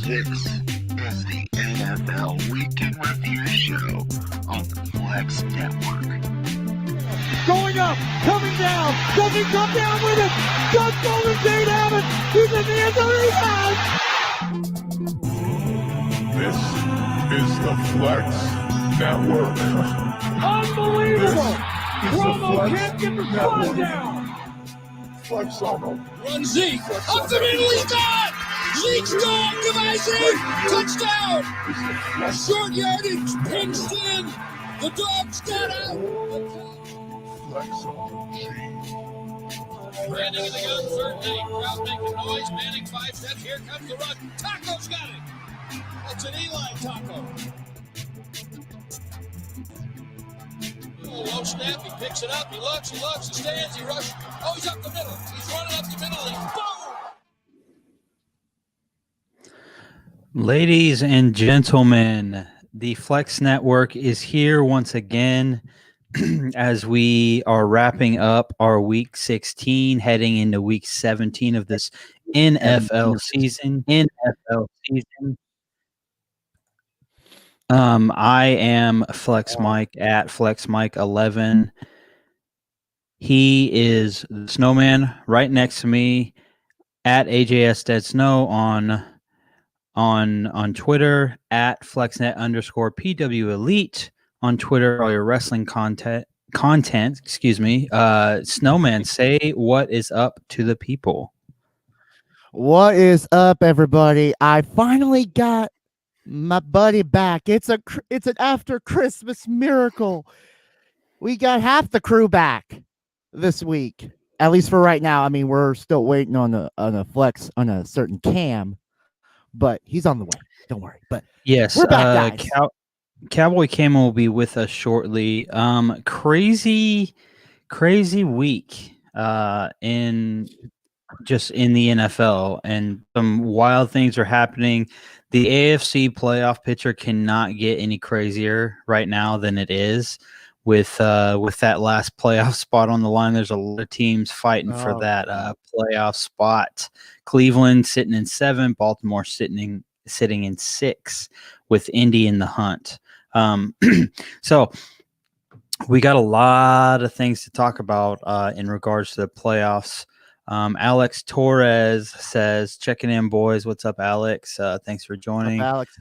This is the NFL Weekend Review Show on the Flex Network. Going up, coming down, does he come down with it? Does Golden State have it? He's in the end zone, he has! This is the Flex Network. Unbelievable! This is the Romo Flex can't get the Network. spot down! Flex on them. Run Zeke. Up the middle, he's gone! Zeke's gone! Goodbye, Zeke! Touchdown! Short yardage, pinched in. The dogs got out. Flex on them. Branding in the gun, third and 8. Crowd making noise. Manning 5 steps. Here comes the run. Taco's got it. It's an Eli taco. Low snap. He picks it up. He looks, he stands, he rushes. Oh, he's up the middle. He's running up the middle. And boom! Ladies and gentlemen, the Flex Network is here once again as we are wrapping up our Week 16, heading into Week 17 of this NFL season. I am Flex Mike at Flex Mike 11. He is the SnowMan right next to me at AJS Dead Snow on Twitter, at FlexNet_PW Elite on Twitter, all your wrestling content, SnowMan, say what is up to the people. What is up, everybody? I finally got my buddy back. It's an after Christmas miracle. We got half the crew back this week, at least for right now. I mean, we're still waiting on a flex on a certain Cam, but he's on the way. Don't worry. But yes, we're back, guys. Cowboy Cam will be with us shortly. Crazy week in the NFL, and some wild things are happening. The AFC playoff picture cannot get any crazier right now than it is. With that last playoff spot on the line, there's a lot of teams fighting for that playoff spot. Cleveland sitting in 7, Baltimore sitting in 6, with Indy in the hunt. So we got a lot of things to talk about in regards to the playoffs. Alex Torres says, checking in, boys. What's up, Alex? Thanks for joining. Alex.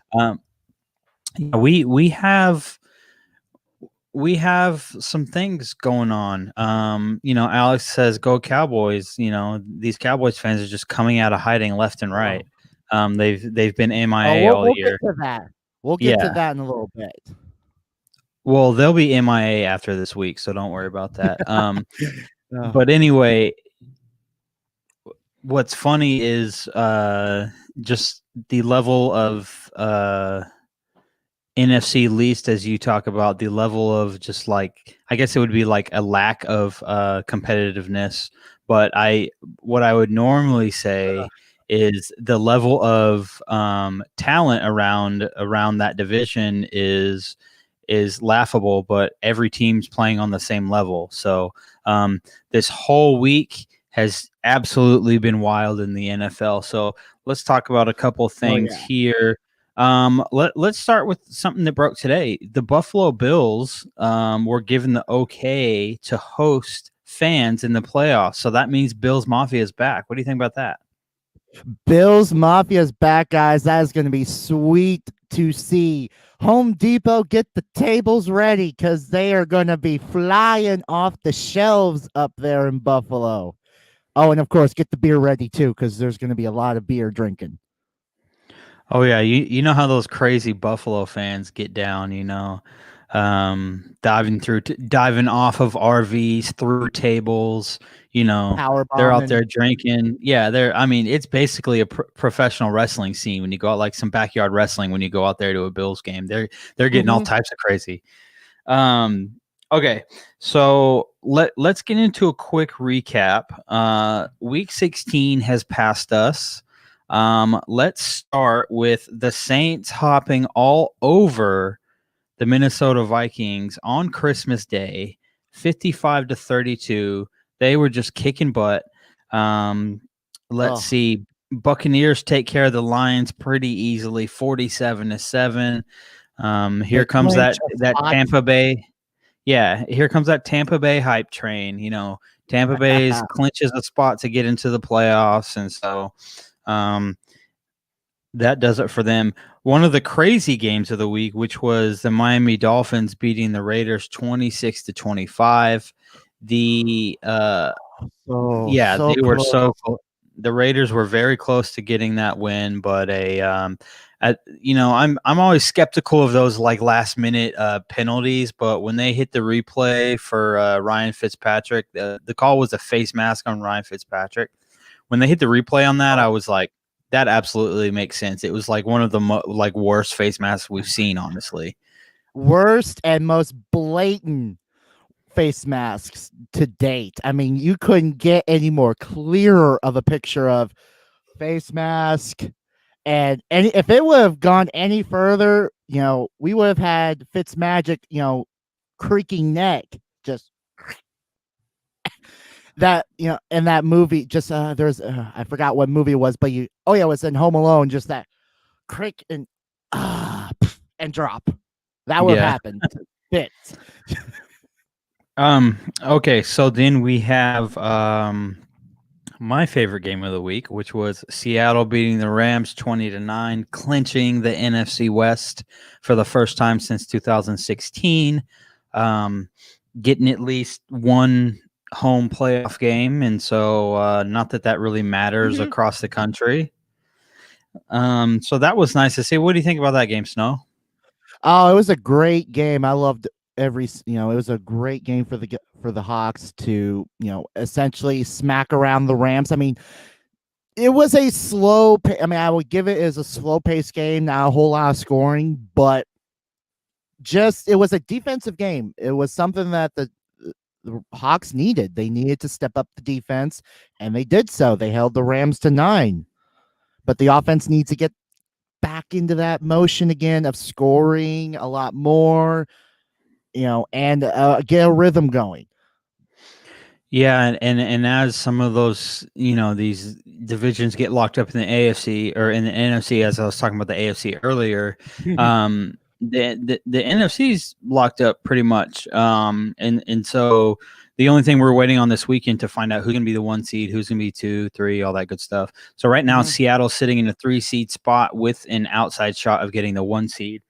We have some things going on. Alex says, go Cowboys. These Cowboys fans are just coming out of hiding left and right. They've been MIA all year. Get to that. We'll get to that in a little bit. Well, they'll be MIA after this week, so don't worry about that. But anyway, what's funny is just the level of NFC least, as you talk about, the level of just like, I guess it would be like a lack of competitiveness. But what I would normally say is the level of talent around that division is laughable, but every team's playing on the same level. So this whole week has absolutely been wild in the NFL. So let's talk about a couple things here. Let's start with something that broke today. The Buffalo Bills were given the okay to host fans in the playoffs. So that means Bills Mafia is back. What do you think about that? Bills Mafia is back, guys. That is going to be sweet to see. Home Depot, get the tables ready because they are going to be flying off the shelves up there in Buffalo. Oh, and of course, get the beer ready too because there's going to be a lot of beer drinking. Oh yeah, you know how those crazy Buffalo fans get down, diving off of RVs, through tables, they're out there drinking. Yeah, it's basically a professional wrestling scene when you go out, like some backyard wrestling when you go out there to a Bills game. They're getting all types of crazy. Okay, so let's get into a quick recap. Week 16 has passed us. Let's start with the Saints hopping all over the Minnesota Vikings on Christmas Day, 55-32. They were just kicking butt. Let's see. Buccaneers take care of the Lions pretty easily, 47-7. Here They comes clinch that a that spot. Tampa Bay. Yeah, here comes that Tampa Bay hype train. Tampa Bay's clinches a spot to get into the playoffs, and so um, that does it for them. One of the crazy games of the week, which was the Miami Dolphins beating the Raiders 26-25. The Yeah, So they were close. so the Raiders were very close to getting that win, but I'm always skeptical of those like last minute penalties, but when they hit the replay for Ryan Fitzpatrick, the call was a face mask on Ryan Fitzpatrick. When they hit the replay on that, I was like, that absolutely makes sense. It was like one of the worst face masks we've seen, honestly. Worst and most blatant face masks to date. I mean, you couldn't get any more clearer of a picture of face mask. And if it would have gone any further, we would have had Fitzmagic, creaking neck, just that, in that movie, just there's I forgot what movie it was, but it was in Home Alone, just that creak and and drop. That would have Yeah. happened to Fitz. Okay, so then we have my favorite game of the week, which was Seattle beating the Rams 20-9, clinching the NFC West for the first time since 2016. Getting at least one home playoff game, and so not that really matters across the country. So that was nice to see. What do you think about that game, Snow? Oh, it was a great game. I loved it was a great game for the Hawks to, essentially smack around the Rams. I mean, it was a slow I would give it as a slow paced game, not a whole lot of scoring, but it was a defensive game. It was something that the Hawks needed. They needed to step up the defense, and they did so. They held the Rams to 9. But the offense needs to get back into that motion again of scoring a lot more, and get a rhythm going. Yeah, and as some of those, these divisions get locked up in the AFC or in the NFC, as I was talking about the AFC earlier, the NFC's locked up pretty much. And so the only thing we're waiting on this weekend to find out who's going to be the 1 seed, who's going to be 2, 3, all that good stuff. So right now, Seattle's sitting in a 3 seed spot with an outside shot of getting the 1 seed.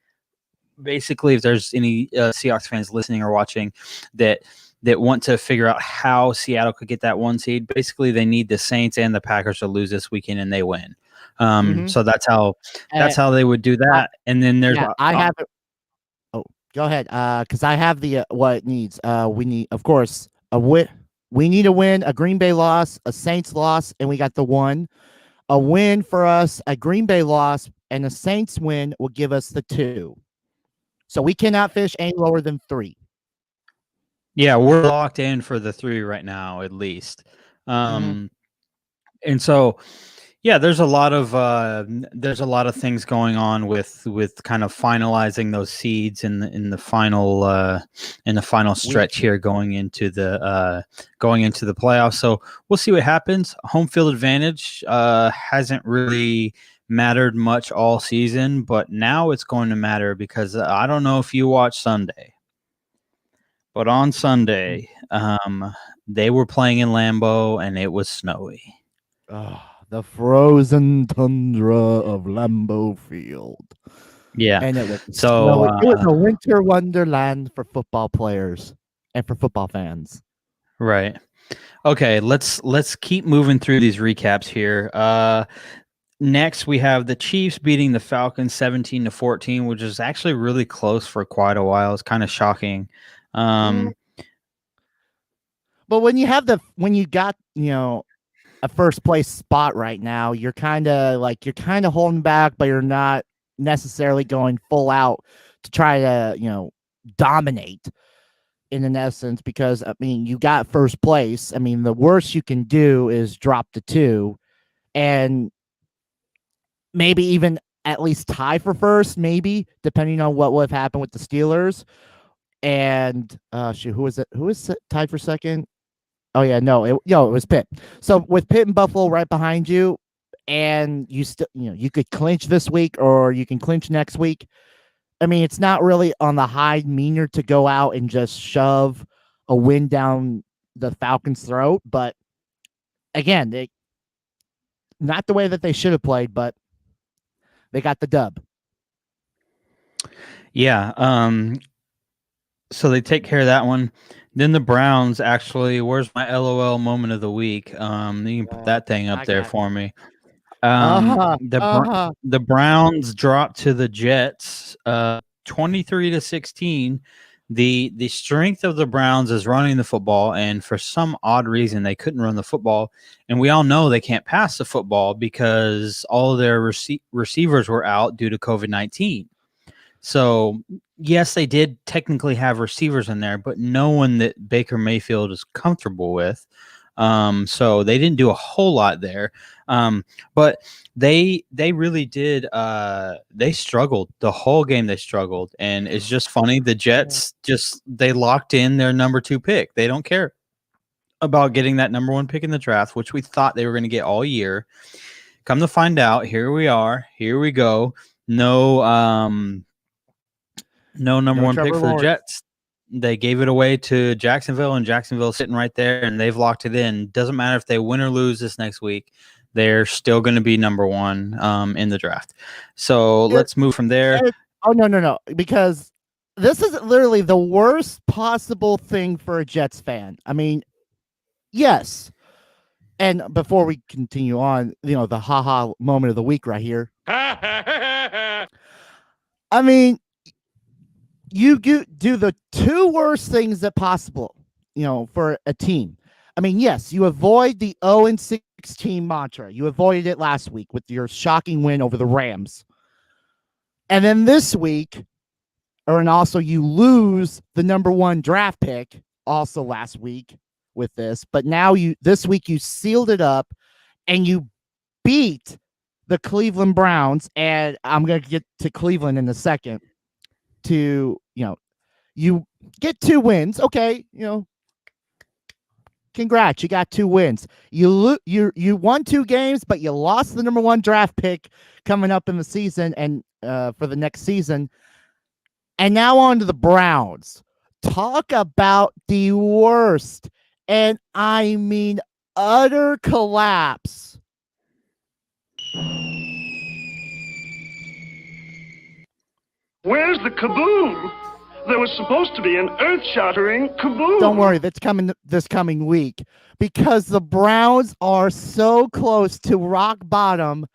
Basically, if there's any Seahawks fans listening or watching that want to figure out how Seattle could get that 1 seed, basically they need the Saints and the Packers to lose this weekend and they win. So that's how they would do that. And then there's I have it. Oh, go ahead. Because I have the what it needs. We need, of course, a win. We need a win, a Green Bay loss, a Saints loss, and we got the 1. A win for us, a Green Bay loss, and a Saints win will give us the 2. So we cannot fish any lower than 3. Yeah, we're locked in for the 3 right now, at least. And so, yeah, there's a lot of things going on with kind of finalizing those seeds in the final stretch here going into the playoffs. So we'll see what happens. Home field advantage hasn't really mattered much all season, but now it's going to matter because I don't know if you watch Sunday. But on Sunday, they were playing in Lambeau, and it was snowy. The frozen tundra of Lambeau Field. Yeah, and it was so it was a winter wonderland for football players and for football fans. Right. Okay, let's keep moving through these recaps here. Next, we have the Chiefs beating the Falcons 17-14, which is actually really close for quite a while. It's kind of shocking. But when you got a first place spot right now, you're kind of holding back, but you're not necessarily going full out to try to dominate in an essence, because you got first place. The worst you can do is drop to 2 and maybe even at least tie for first, maybe depending on what would have happened with the Steelers. And who was it? Who was tied for second? Oh yeah, no, it was Pitt. So with Pitt and Buffalo right behind you, and you still, you could clinch this week or you can clinch next week. I mean, it's not really on the high meaner to go out and just shove a win down the Falcons' throat, but again, not the way that they should have played, but they got the dub. Yeah. So they take care of that one. Then the Browns actually. Where's my LOL moment of the week? You can put that thing up there for me. The Browns dropped to the Jets, 23-16. The strength of the Browns is running the football, and for some odd reason they couldn't run the football. And we all know they can't pass the football because all of their receivers were out due to COVID-19. So yes, they did technically have receivers in there, but no one that Baker Mayfield is comfortable with. So they didn't do a whole lot there. But they really did. They struggled the whole game. They struggled, and it's just funny. The Jets they locked in their number 2 pick. They don't care about getting that number 1 pick in the draft, which we thought they were going to get all year. Come to find out, here we are. Here we go. No number 1 pick for the Jets. They gave it away to Jacksonville, and Jacksonville's sitting right there, and they've locked it in. Doesn't matter if they win or lose this next week. They're still going to be number 1 in the draft. So let's move from there. Oh, no. Because this is literally the worst possible thing for a Jets fan. I mean, yes. And before we continue on, the haha moment of the week right here. I mean, you do the 2 worst things that possible, for a team. I mean, yes, you avoid the 0-16 mantra. You avoided it last week with your shocking win over the Rams. And then this week, and also you lose the number 1 draft pick also last week with this. But now this week you sealed it up and you beat the Cleveland Browns. And I'm going to get to Cleveland in a second. You get 2 wins. Okay. Congrats. You got 2 wins. You won 2 games, but you lost the number 1 draft pick coming up in the season and for the next season. And now on to the Browns. Talk about the worst. And I mean, utter collapse. Where's the kaboom? There was supposed to be an earth-shattering kaboom. Don't worry, that's coming this coming week because the Browns are so close to rock bottom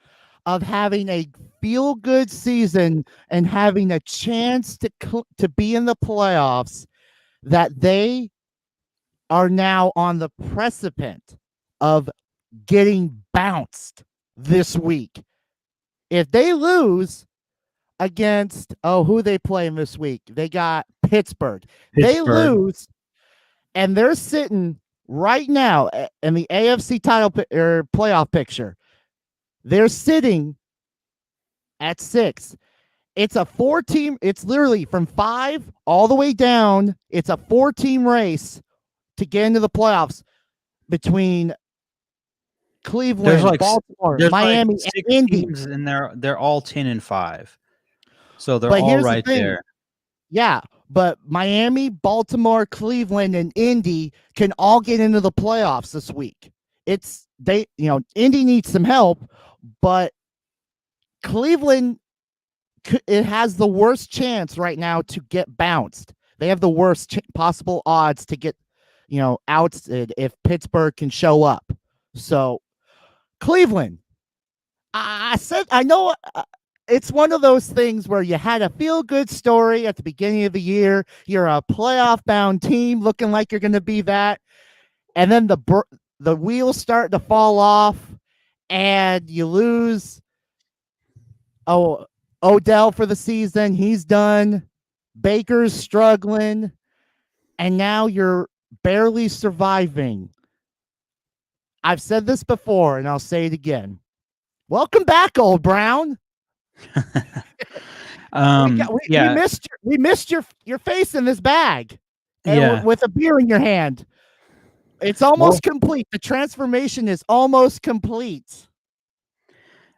of having a feel-good season and having a chance to be in the playoffs that they are now on the precipice of getting bounced this week. If they lose against, who they playing this week? They got Pittsburgh. They lose, and they're sitting right now in the AFC title or playoff picture. They're sitting at 6. It's a 4-team. It's literally from 5 all the way down. It's a 4-team race to get into the playoffs between Cleveland, Baltimore, Miami, and Indy. And they're all 10-5. So they're all right there. Yeah, but Miami, Baltimore, Cleveland, and Indy can all get into the playoffs this week. Indy needs some help, but Cleveland, it has the worst chance right now to get bounced. They have the worst possible odds to get, ousted if Pittsburgh can show up. So Cleveland, I know it's one of those things where you had a feel-good story at the beginning of the year. You're a playoff-bound team looking like you're going to be that. And then the wheels start to fall off and you lose Odell for the season. He's done. Baker's struggling. And now you're barely surviving. I've said this before, and I'll say it again. Welcome back, Old Brown. We missed your face in this bag, with a beer in your hand. It's almost complete. The transformation is almost complete.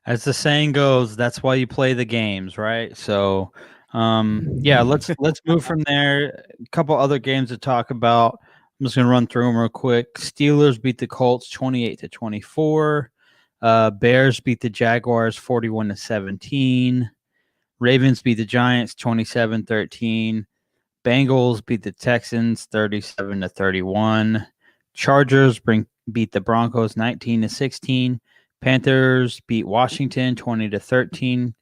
As the saying goes, that's why you play the games, right? So, yeah, let's move from there. A couple other games to talk about. I'm just gonna run through them real quick. Steelers beat the Colts 28-24. Bears beat the Jaguars 41-17. Ravens beat the Giants 27-13. Bengals beat the Texans 37-31. Chargers beat the Broncos 19-16. Panthers beat Washington 20-13.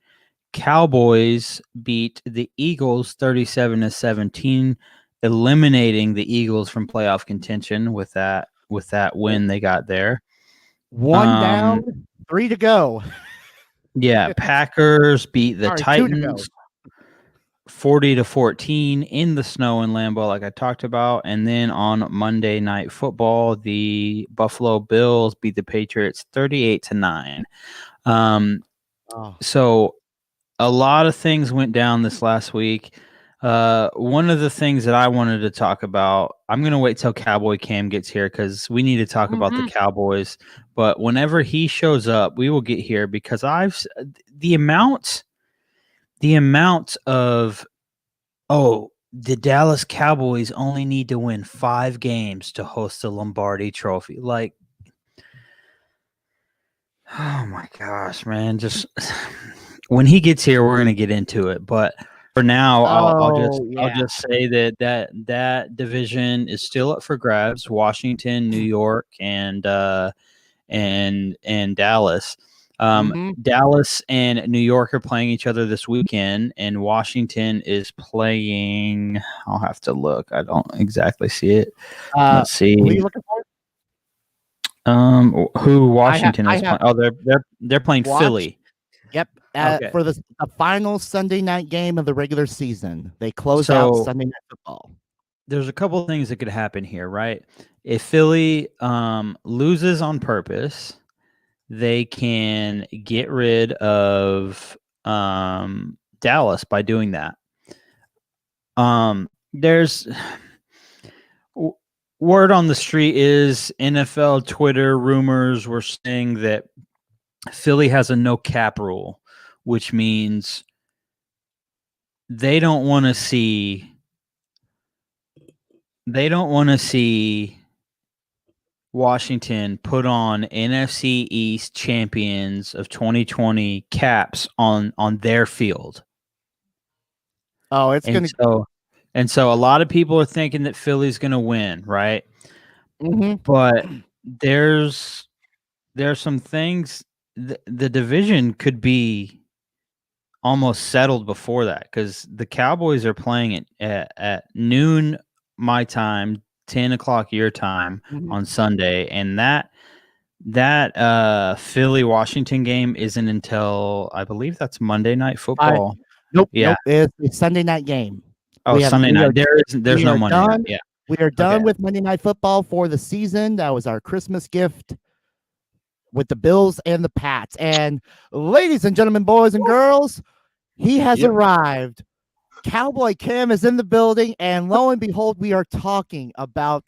Cowboys beat the Eagles 37-17, eliminating the Eagles from playoff contention with that win they got there. One down, 3 to go. Yeah, Packers beat the Sorry, 2 to go. Titans 40-14 in the snow in Lambeau, like I talked about. And then on Monday Night Football, the Buffalo Bills beat the Patriots 38-9. So a lot of things went down this last week. One of the things that I wanted to talk about, I'm going to wait till Cowboy Cam gets here because we need to talk about the Cowboys. But whenever he shows up, we will get here because the amount of the Dallas Cowboys only need to win 5 games to host the Lombardi Trophy. Like, oh my gosh, man! Just when he gets here, we're gonna get into it. But for now, I'll just say that division is still up for grabs. Washington, New York, and Dallas. Dallas and New York are playing each other this weekend, and Washington is playing. I'll have to look. I don't exactly see it. Let's see. Who are you looking for? Who Washington is playing? Oh, they're playing Philly. Yep. Okay. For the final Sunday night game of the regular season, they close out Sunday Night Football. There's a couple of things that could happen here, right? If Philly loses on purpose, they can get rid of Dallas by doing that. There's word on the street is NFL Twitter rumors were saying that Philly has a no cap rule, which means they don't want to see Washington put on NFC East champions of 2020 caps on their field. Oh, it's going to. And so a lot of people are thinking that Philly's going to win, right? But there's some things. The division could be almost settled before that because the Cowboys are playing at noon my time, 10 o'clock your time on Sunday, and that Philly Washington game isn't until I believe that's Monday Night Football. Nope. It's a Sunday night game. Oh, Sunday night. There's no Monday night. Yeah. We are done with Monday Night Football for the season. That was our Christmas gift with the Bills and the Pats. And ladies and gentlemen, boys and girls, he has arrived. Cowboy Cam is in the building, and lo and behold, we are talking about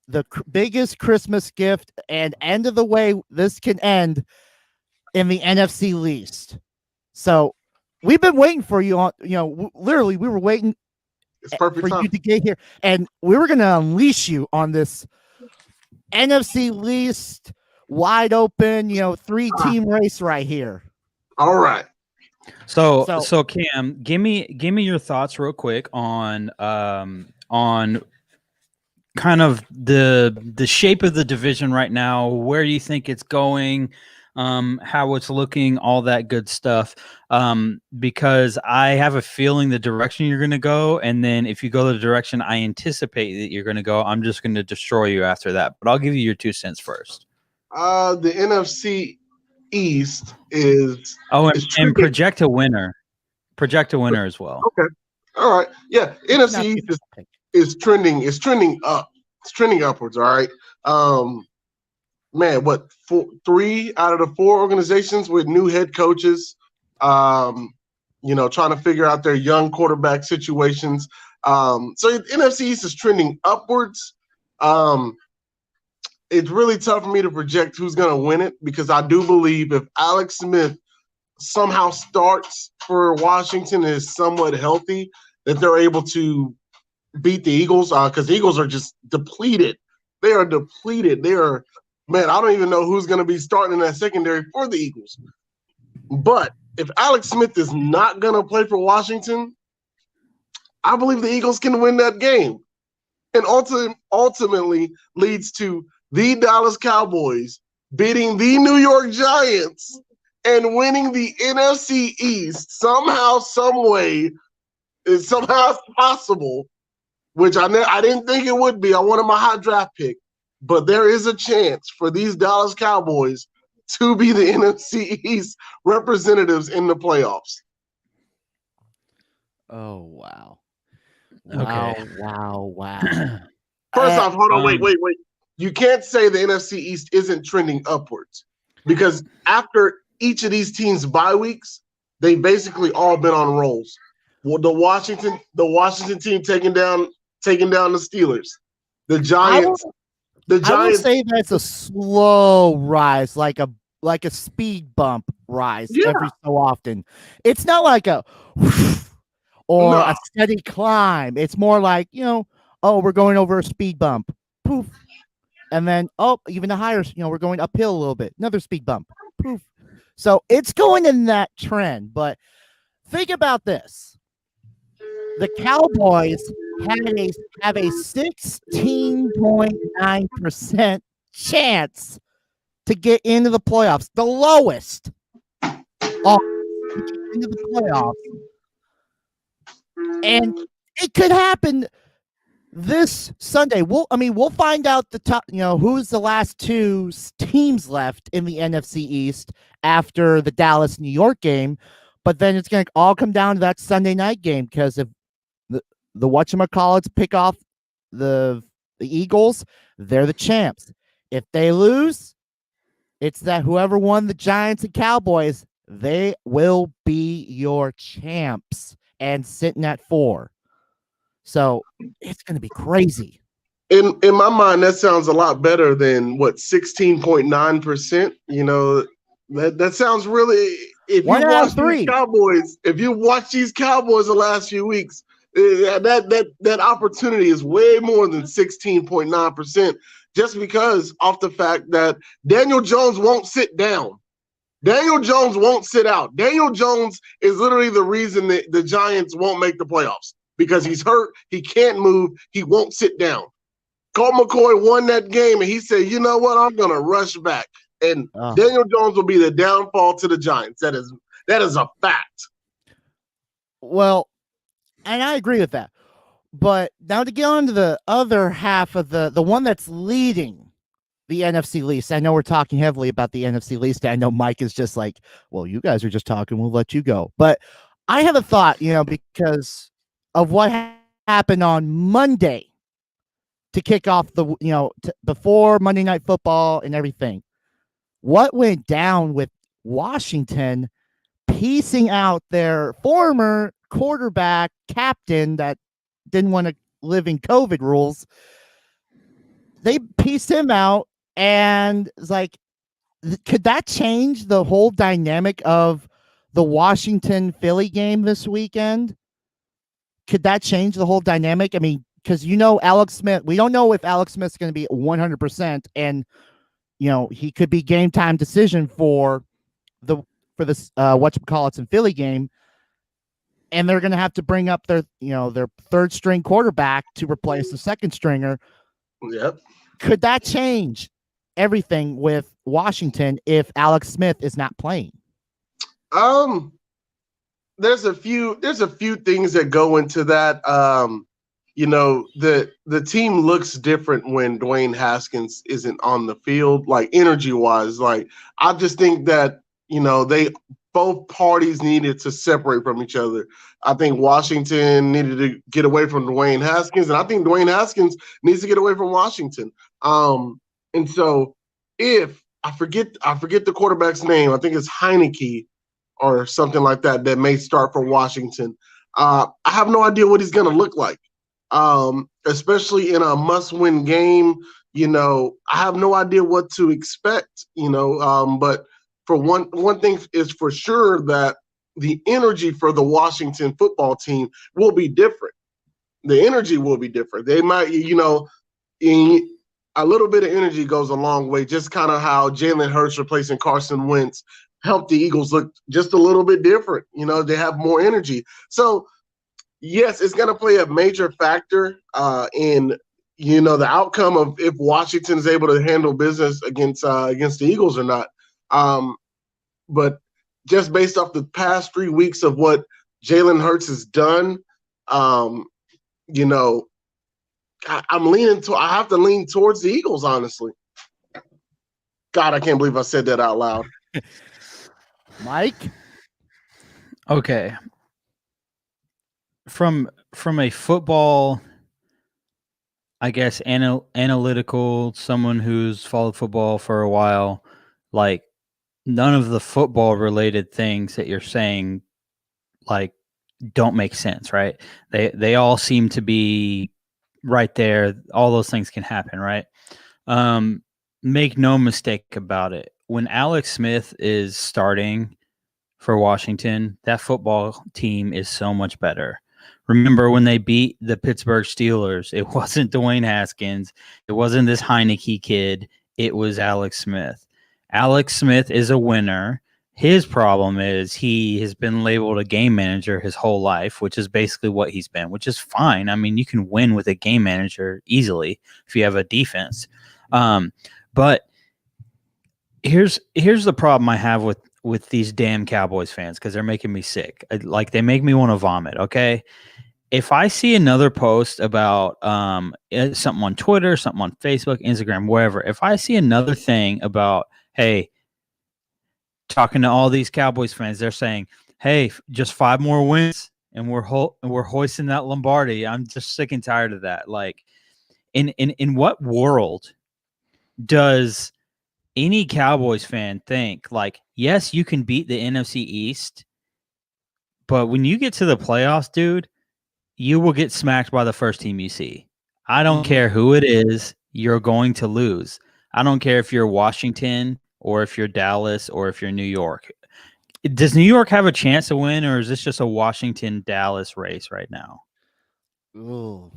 the biggest Christmas gift and end of the way this can end in the NFC least. So we've been waiting for you on, literally we were waiting for you to get here, and we were going to unleash you on this NFC least wide open, 3-team race right here. All right. So Cam, give me your thoughts real quick on kind of the shape of the division right now, where you think it's going, how it's looking, all that good stuff. Because I have a feeling the direction you're going to go, and then if you go the direction I anticipate that you're going to go, I'm just going to destroy you after that. But I'll give you your 2 cents first. The NFC East is and project a winner as well. Okay, all right, yeah. NFC East is trending. It's trending up. It's trending upwards. All right. Man, what 3 out of the 4 organizations with new head coaches? Trying to figure out their young quarterback situations. So the NFC East is trending upwards. it's really tough for me to project who's going to win it because I do believe if Alex Smith somehow starts for Washington and is somewhat healthy, that they're able to beat the Eagles because the Eagles are just depleted. They are depleted. Man, I don't even know who's going to be starting in that secondary for the Eagles. But if Alex Smith is not going to play for Washington, I believe the Eagles can win that game. And ultimately leads to the Dallas Cowboys beating the New York Giants and winning the NFC East somehow, some way. Somehow it's possible, which I didn't think it would be. I wanted my hot draft pick. But there is a chance for these Dallas Cowboys to be the NFC East representatives in the playoffs. Oh, wow. Okay. Wow. First off, hold on, wait. You can't say the NFC East isn't trending upwards because after each of these teams' bye weeks, they've basically all been on rolls. Well, the Washington team taking down the Steelers. The Giants. I will say that's a slow rise, like a speed bump rise every so often. It's not like a a steady climb. It's more like, we're going over a speed bump. Poof. And then, even a higher, we're going uphill a little bit. Another speed bump. Poof. So it's going in that trend. But think about this. The Cowboys have a 16.9% chance to get into the playoffs, the lowest to get into the playoffs. And it could happen this Sunday. We'll find out the top, who's the last two teams left in the NFC East after the Dallas New York game. But then it's going to all come down to that Sunday night game because if the whatchamacallits pick off the Eagles, they're the champs. If they lose, it's that whoever won the Giants and Cowboys, they will be your champs and sitting at 4. So it's going to be crazy. In my mind, that sounds a lot better than 16.9%. That sounds really. If you watch these Cowboys the last few weeks, that opportunity is way more than 16.9%. Just because off the fact that Daniel Jones won't sit down. Daniel Jones won't sit out. Daniel Jones is literally the reason that the Giants won't make the playoffs because he's hurt. He can't move. He won't sit down. Colt McCoy won that game, and he said, you know what? I'm going to rush back. And Daniel Jones will be the downfall to the Giants. That is a fact. Well, and I agree with that. But now to get on to the other half of the one that's leading the NFC least. I know we're talking heavily about the NFC least. I know Mike is just like, well, you guys are just talking. We'll let you go. But I have a thought, because of what happened on Monday to kick off the, before Monday Night Football and everything. What went down with Washington piecing out their former quarterback captain that didn't want to live in COVID rules? They pieced him out, and it's like, could that change the whole dynamic of the Washington-Philly game this weekend? Could that change the whole dynamic? I mean, because Alex Smith, we don't know if Alex Smith's going to be 100%, and he could be game time decision for this whatchamacallits in Philly game, and they're going to have to bring up their third string quarterback to replace the second stringer. Yep. Could that change everything with Washington if Alex Smith is not playing? There's a few things that go into that. The team looks different when Dwayne Haskins isn't on the field, like energy wise. Like, I just think that, both parties needed to separate from each other. I think Washington needed to get away from Dwayne Haskins, and I think Dwayne Haskins needs to get away from Washington. And so if I forget the quarterback's name, I think it's Heineke or something like that may start for Washington. I have no idea what he's going to look like, especially in a must-win game. I have no idea what to expect. But for one thing is for sure that the energy for the Washington football team will be different. The energy will be different. They might, a little bit of energy goes a long way. Just kind of how Jalen Hurts replacing Carson Wentz helped the Eagles look just a little bit different. They have more energy. So, yes, it's going to play a major factor in the outcome of if Washington is able to handle business against the Eagles or not. But just based off the past 3 weeks of what Jalen Hurts has done, I'm leaning to. I have to lean towards the Eagles, honestly. God, I can't believe I said that out loud. Mike? Okay. From a football, I guess, analytical, someone who's followed football for a while, like none of the football related things that you're saying, like, don't make sense, right? They all seem to be right there. All those things can happen, right? Make no mistake about it. When Alex Smith is starting for Washington, that football team is so much better. Remember when they beat the Pittsburgh Steelers, it wasn't Dwayne Haskins. It wasn't this Heineke kid. It was Alex Smith. Alex Smith is a winner. His problem is he has been labeled a game manager his whole life, which is basically what he's been, which is fine. I mean, you can win with a game manager easily if you have a defense. But here's the problem I have with these damn Cowboys fans, because they're making me sick. Like, they make me want to vomit, okay? If I see another post about something on Twitter, something on Facebook, Instagram, wherever, if I see another thing about, hey, talking to all these Cowboys fans, they're saying, hey, just 5 more wins and we're hoisting that Lombardi. I'm just sick and tired of that. Like, in what world does any Cowboys fan think, like, yes, you can beat the NFC East, but when you get to the playoffs, dude, you will get smacked by the first team you see. I don't care who it is, you're going to lose. I don't care if you're Washington or if you're Dallas or if you're New York. Does New York have a chance to win, or is this just a Washington-Dallas race right now? Ooh.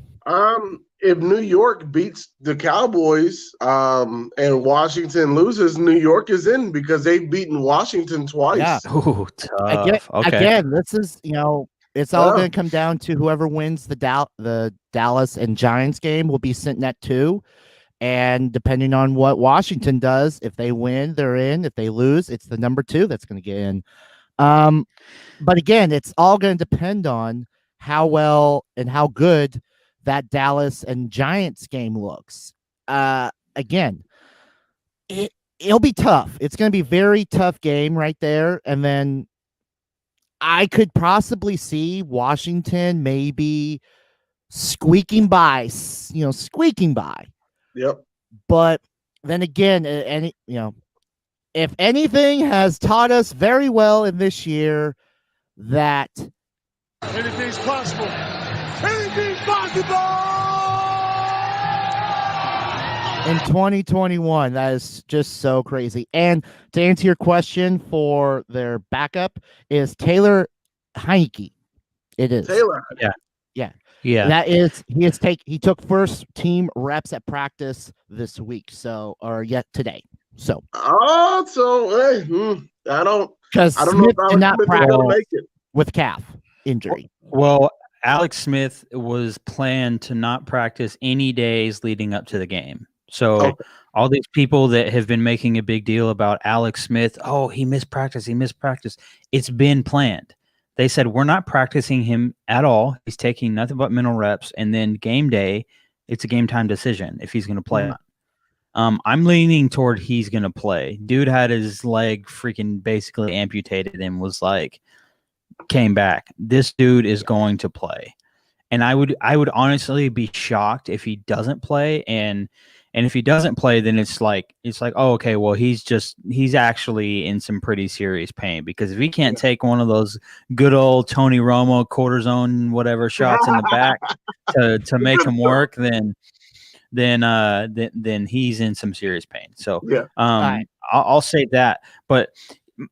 If New York beats the Cowboys and Washington loses, New York is in because they've beaten Washington twice. Yeah. Ooh, tough. Again, this is, it's all going to come down to whoever wins the Dallas and Giants game will be sitting at 2. And depending on what Washington does, if they win, they're in. If they lose, it's the number 2 that's going to get in. But again, it's all going to depend on how well and how good that Dallas and Giants game looks. Again, it'll be tough. It's going to be a very tough game right there. And then I could possibly see Washington maybe squeaking by. Yep. But then again, if anything has taught us very well in this year, that Anything's possible. Anything's possible. in 2021, that is just so crazy. And to answer your question, for their backup is Taylor Heineke. It is Taylor. Yeah. That is, he took first team reps at practice this week, today. So I don't because know Smith if did not Smith is practice gonna make it. with calf injury. Well, Alex Smith was planned to not practice any days leading up to the game. So all these people that have been making a big deal about Alex Smith, oh, he missed practice. It's been planned. They said, we're not practicing him at all. He's taking nothing but mental reps. And then game day, it's a game time decision if he's going to play. I'm leaning toward he's going to play. Dude had his leg freaking basically amputated and was like, came back. This dude is going to play. And I would honestly be shocked if he doesn't play. And if he doesn't play, then it's like, oh, okay, well, he's actually in some pretty serious pain, because if he can't take one of those good old Tony Romo cortisone, whatever shots in the back to make him work, then then he's in some serious pain. So Yeah. Right. I'll say that. But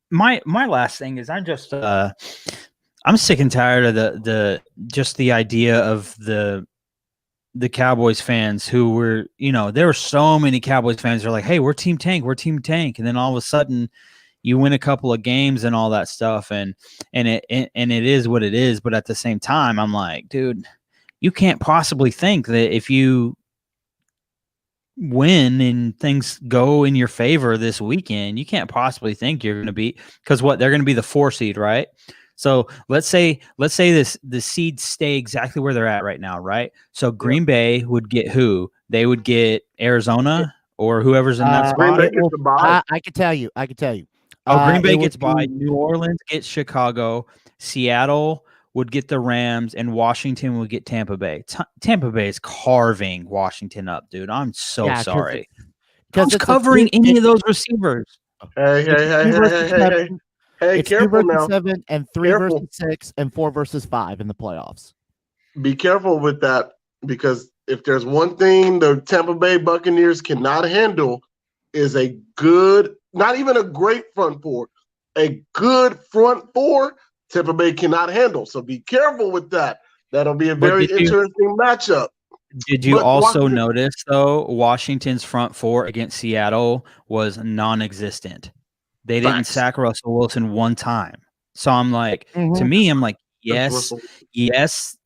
my last thing is I'm just I'm sick and tired of the idea of the Cowboys fans who were, there were so many Cowboys fans who are like, hey, we're Team Tank. And then all of a sudden you win a couple of games and all that stuff. And it is what it is. But at the same time, I'm like, dude, you can't possibly think that if you win and things go in your favor this weekend, you can't possibly think you're going to be, because they're going to be the 4 seed, right? So let's say the seeds stay exactly where they're at right now, right? So Green Bay would get who? They would get Arizona or whoever's in that Green spot. Bay gets the bye. I could tell you. Green Bay it would gets by. be- New Orleans gets Chicago. Seattle would get the Rams, and Washington would get Tampa Bay. Tampa Bay is carving Washington up, dude. I'm so Yeah, 'cause sorry. Because Who's covering any of those receivers? Hey, It's 2 careful versus now. 7 and 3 Careful. versus 6 and 4 versus 5 in the playoffs. Be careful with that, because if there's one thing the Tampa Bay Buccaneers cannot handle is a good, not even a great front four, a good front four. Tampa Bay cannot handle. So be careful with that. That'll be a very interesting matchup. Did you But also Washington- notice, though, Washington's front four against Seattle was non-existent. They didn't Facts. sack Russell Wilson one time. So I'm like, to Mhm. me, I'm like, That's yes, Russell.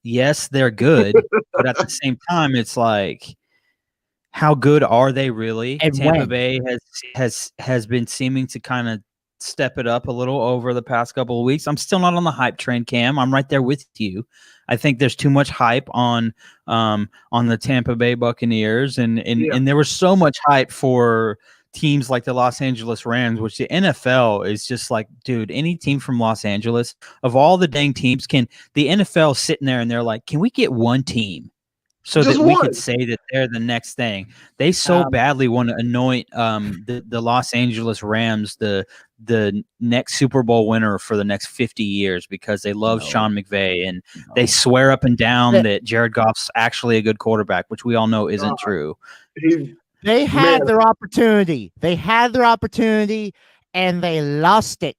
yes, they're good. But at the same time, it's like, how good are they really? And Tampa when? Bay has been seeming to kind of step it up a little over the past couple of weeks. I'm still not on the hype train, Cam. I'm right there with you. I think there's too much hype on the Tampa Bay Buccaneers, and there was so much hype for teams like the Los Angeles Rams, which the NFL is just like, dude, any team from Los Angeles, of all the dang teams, the NFL sitting there and they're like, can we get one team so Just that we one. could say that they're the next thing? They so badly want to anoint the Los Angeles Rams the next Super Bowl winner for the next 50 years because they love Sean McVay, and they swear up and down that Jared Goff's actually a good quarterback, which we all know isn't true. They had their opportunity. And they lost it.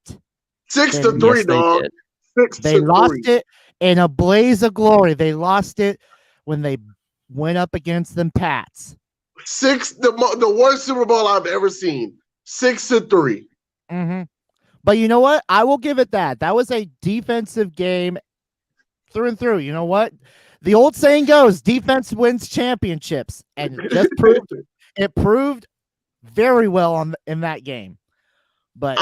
6-3, Yes, they dog. did. 6-3. They lost it in a blaze of glory. They lost it when they went up against them Pats. The worst Super Bowl I've ever seen. 6-3. Mm-hmm. But you know what? I will give it that. That was a defensive game through and through. You know what? The old saying goes, defense wins championships. And it just proved very well in that game. But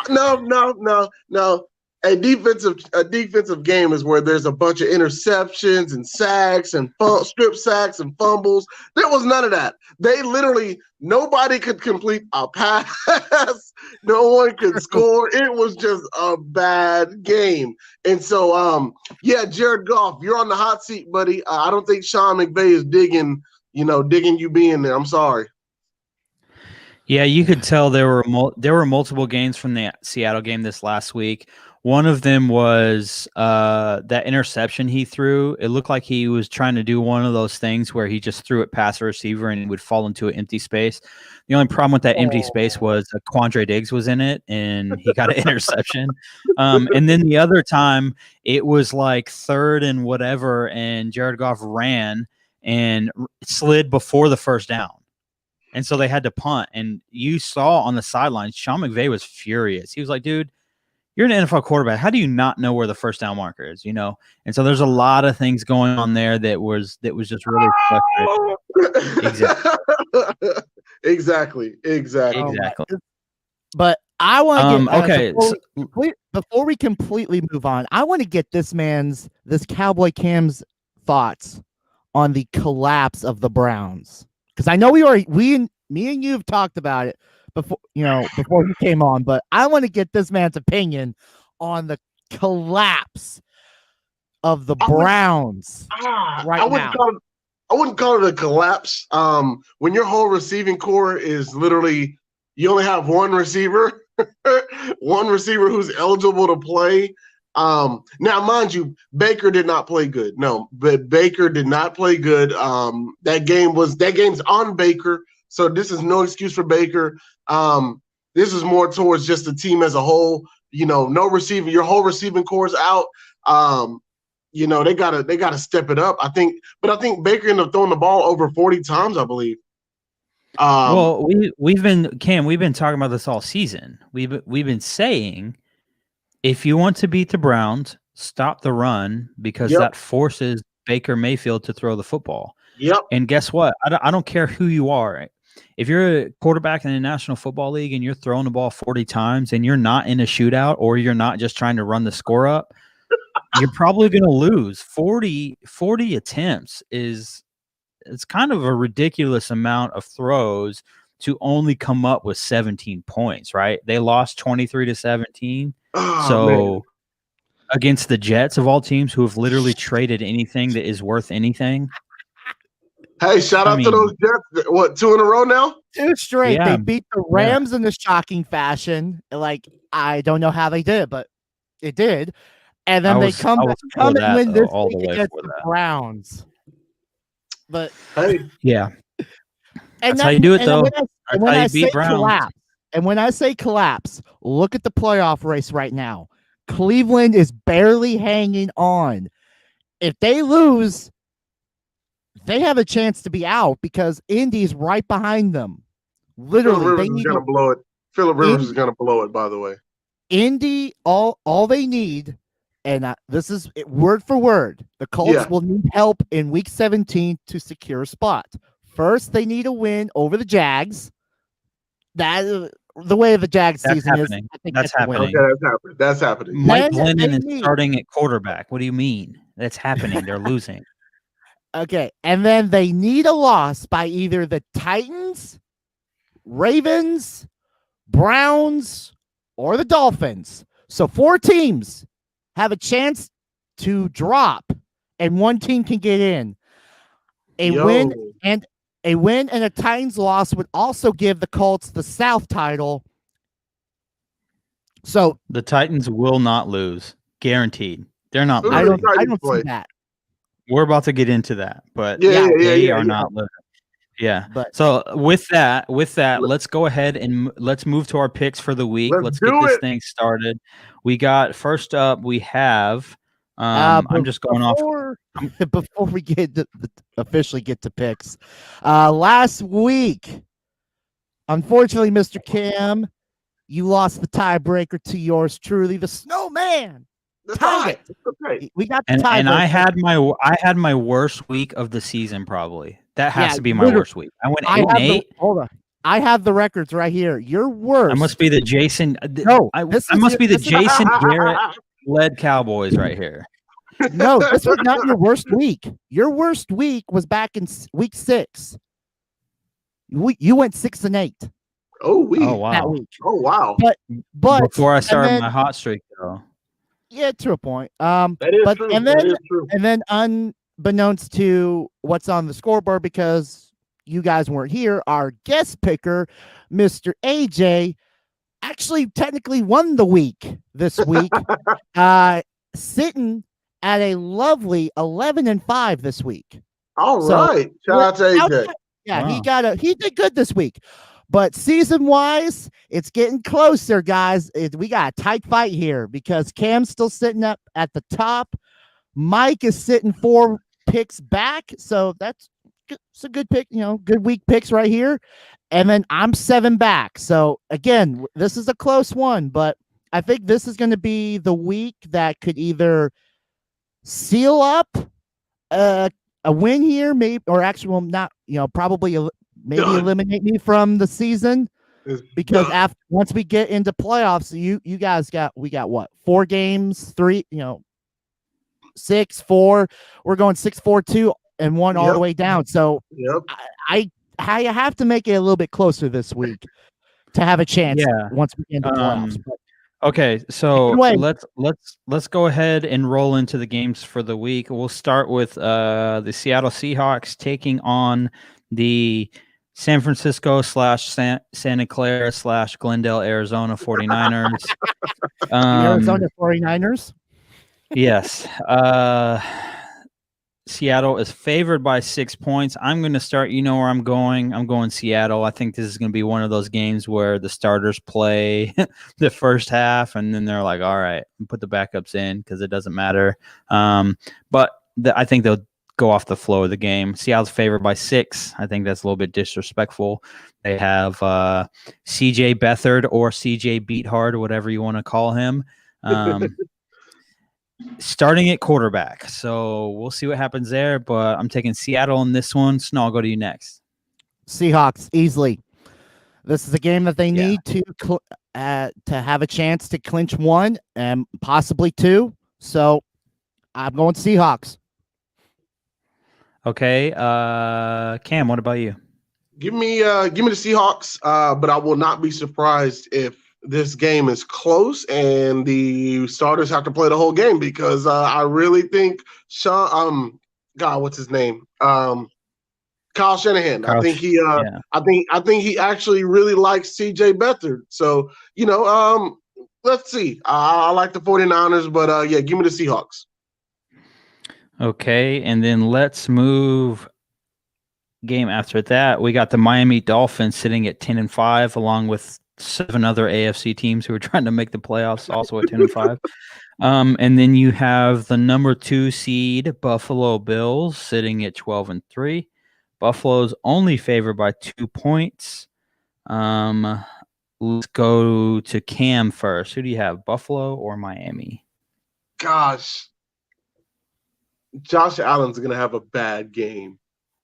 No. A defensive game is where there's a bunch of interceptions and sacks and strip sacks and fumbles. There was none of that. They literally, nobody could complete a pass. No one could score. It was just a bad game. And so, Jared Goff, you're on the hot seat, buddy. I don't think Sean McVay is digging you being there. I'm sorry. Yeah, you could tell there were multiple games from the Seattle game this last week. One of them was that interception he threw. It looked like he was trying to do one of those things where he just threw it past a receiver and it would fall into an empty space. The only problem with that empty space was Quandre Diggs was in it and he got an interception. And then the other time, it was like 3rd and whatever, and Jared Goff ran and slid before the first down. And so they had to punt. And you saw on the sidelines, Sean McVay was furious. He was like, dude, you're an NFL quarterback. How do you not know where the first down marker is? And so there's a lot of things going on there that was just really frustrating. Exactly. But I want to get before we completely move on, I want to get this Cowboy Cam's thoughts on the collapse of the Browns. Because I know me and you have talked about it before he came on, but I want to get this man's opinion on the collapse of the Browns right now. I wouldn't call it a collapse. When your whole receiving core is literally, you only have one receiver who's eligible to play, Now, mind you, Baker did not play good. No, but Baker did not play good. That game's on Baker, so this is no excuse for Baker. This is more towards just the team as a whole. No receiving, your whole receiving core is out. They gotta step it up. I think Baker ended up throwing the ball over 40 times, I believe. Well, we've been talking about this all season. We've been saying, if you want to beat the Browns, stop the run, because that forces Baker Mayfield to throw the football. Yep. And guess what? I don't care who you are. If you're a quarterback in the National Football League and you're throwing the ball 40 times and you're not in a shootout, or you're not just trying to run the score up, you're probably going to lose. 40 attempts it's kind of a ridiculous amount of throws to only come up with 17 points, right? They lost 23-17. Man. Against the Jets of all teams, who have literally traded anything that is worth anything. Hey, shout out to those Jets. What, 2 in a row now? 2 straight. Yeah. They beat the Rams in a shocking fashion. Like, I don't know how they did, but it did. And then they come and win this week against the Browns. But hey, yeah. And that's how you do it, though. When I say collapse, and when I say collapse, look at the playoff race right now. Cleveland is barely hanging on. If they lose, they have a chance to be out, because Indy's right behind them. Literally, Phillip Rivers is going to blow it. Phillip Rivers is going to blow it, by the way. Indy, all they need, and this is word for word, the Colts will need help in Week 17 to secure a spot. First, they need a win over the Jags. That the way the Jags season happening. Is. I think that's happening. Okay, that's happening. Mike Glennon is starting at quarterback. What do you mean? That's happening. They're losing. Okay, and then they need a loss by either the Titans, Ravens, Browns, or the Dolphins. So 4 teams have a chance to drop, and 1 team can get in. A win and a Titans loss would also give the Colts the South title. So the Titans will not lose, guaranteed. They're not losing. I don't see that. We're about to get into that, but they are not losing. Yeah. But so with that, let's go ahead and let's move to our picks for the week. Let's get this thing started. We got, first up, we have I'm just going off before we get to officially get to picks. Last week, unfortunately, Mr. Cam, you lost the tiebreaker to yours truly, the SnowMan. Right. We got the and I tiebreaker. had my worst week of the season, probably. That has to be my worst week. I went 8-8. Hold on. I have the records right here. Your worst. I must be the Jason. No, I must be the Jason Garrett led Cowboys right here. No, this was not your worst week. Your worst week was back in week 6. You went 6-8. Oh, wow. That week. Oh, wow. But before I started my hot streak, though. Yeah, to a point. That is true. And then unbeknownst to what's on the scoreboard, because you guys weren't here, our guest picker, Mr. AJ, actually technically won the week this week, sitting at a lovely 11-5 this week. All right. Shout out to AJ. Yeah, wow. He did good this week. But season-wise, it's getting closer, guys. We got a tight fight here, because Cam's still sitting up at the top. Mike is sitting 4 picks back, so it's a good pick, good week picks right here. And then I'm 7 back. So, again, this is a close one, but I think this is going to be the week that could either seal up a win here, maybe, or actually, well, not, probably maybe eliminate me from the season, because once we get into playoffs, you guys we got what, 4 games, 3, 6, 4. We're going 6, 4, 2, and 1 all the way down. So I have to make it a little bit closer this week to have a chance. Once we get into playoffs. Okay, so let's go ahead and roll into the games for the week. We'll start with the Seattle Seahawks taking on the San Francisco / Santa Clara / Glendale, Arizona 49ers. Arizona 49ers? Yes. Seattle is favored by 6 points. I'm going to start. You know where I'm going. I'm going Seattle. I think this is going to be one of those games where the starters play the first half, and then they're like, all right, put the backups in because it doesn't matter. But I think they'll go off the flow of the game. Seattle's favored by 6. I think that's a little bit disrespectful. They have CJ Beathard or CJ Beathard, whatever you want to call him. Starting at quarterback. So we'll see what happens there, but I'm taking Seattle in this one. Snow, I'll go to you next. Seahawks easily. This is a game that they need to have a chance to clinch 1 and possibly 2. So I'm going Seahawks. Okay, Cam, what about you? Give me the Seahawks, but I will not be surprised if this game is close and the starters have to play the whole game because I really think what's his name? Kyle Shanahan. I think he actually really likes CJ Beathard. So, let's see. I like the 49ers, but give me the Seahawks. Okay, and then let's move game after that. We got the Miami Dolphins sitting at 10-5 along with 7 other AFC teams who are trying to make the playoffs, also at 10-5. And then you have the number 2 seed Buffalo Bills sitting at 12-3. Buffalo's only favored by 2 points. Let's go to Cam first. Who do you have, Buffalo or Miami? Gosh, Josh Allen's going to have a bad game.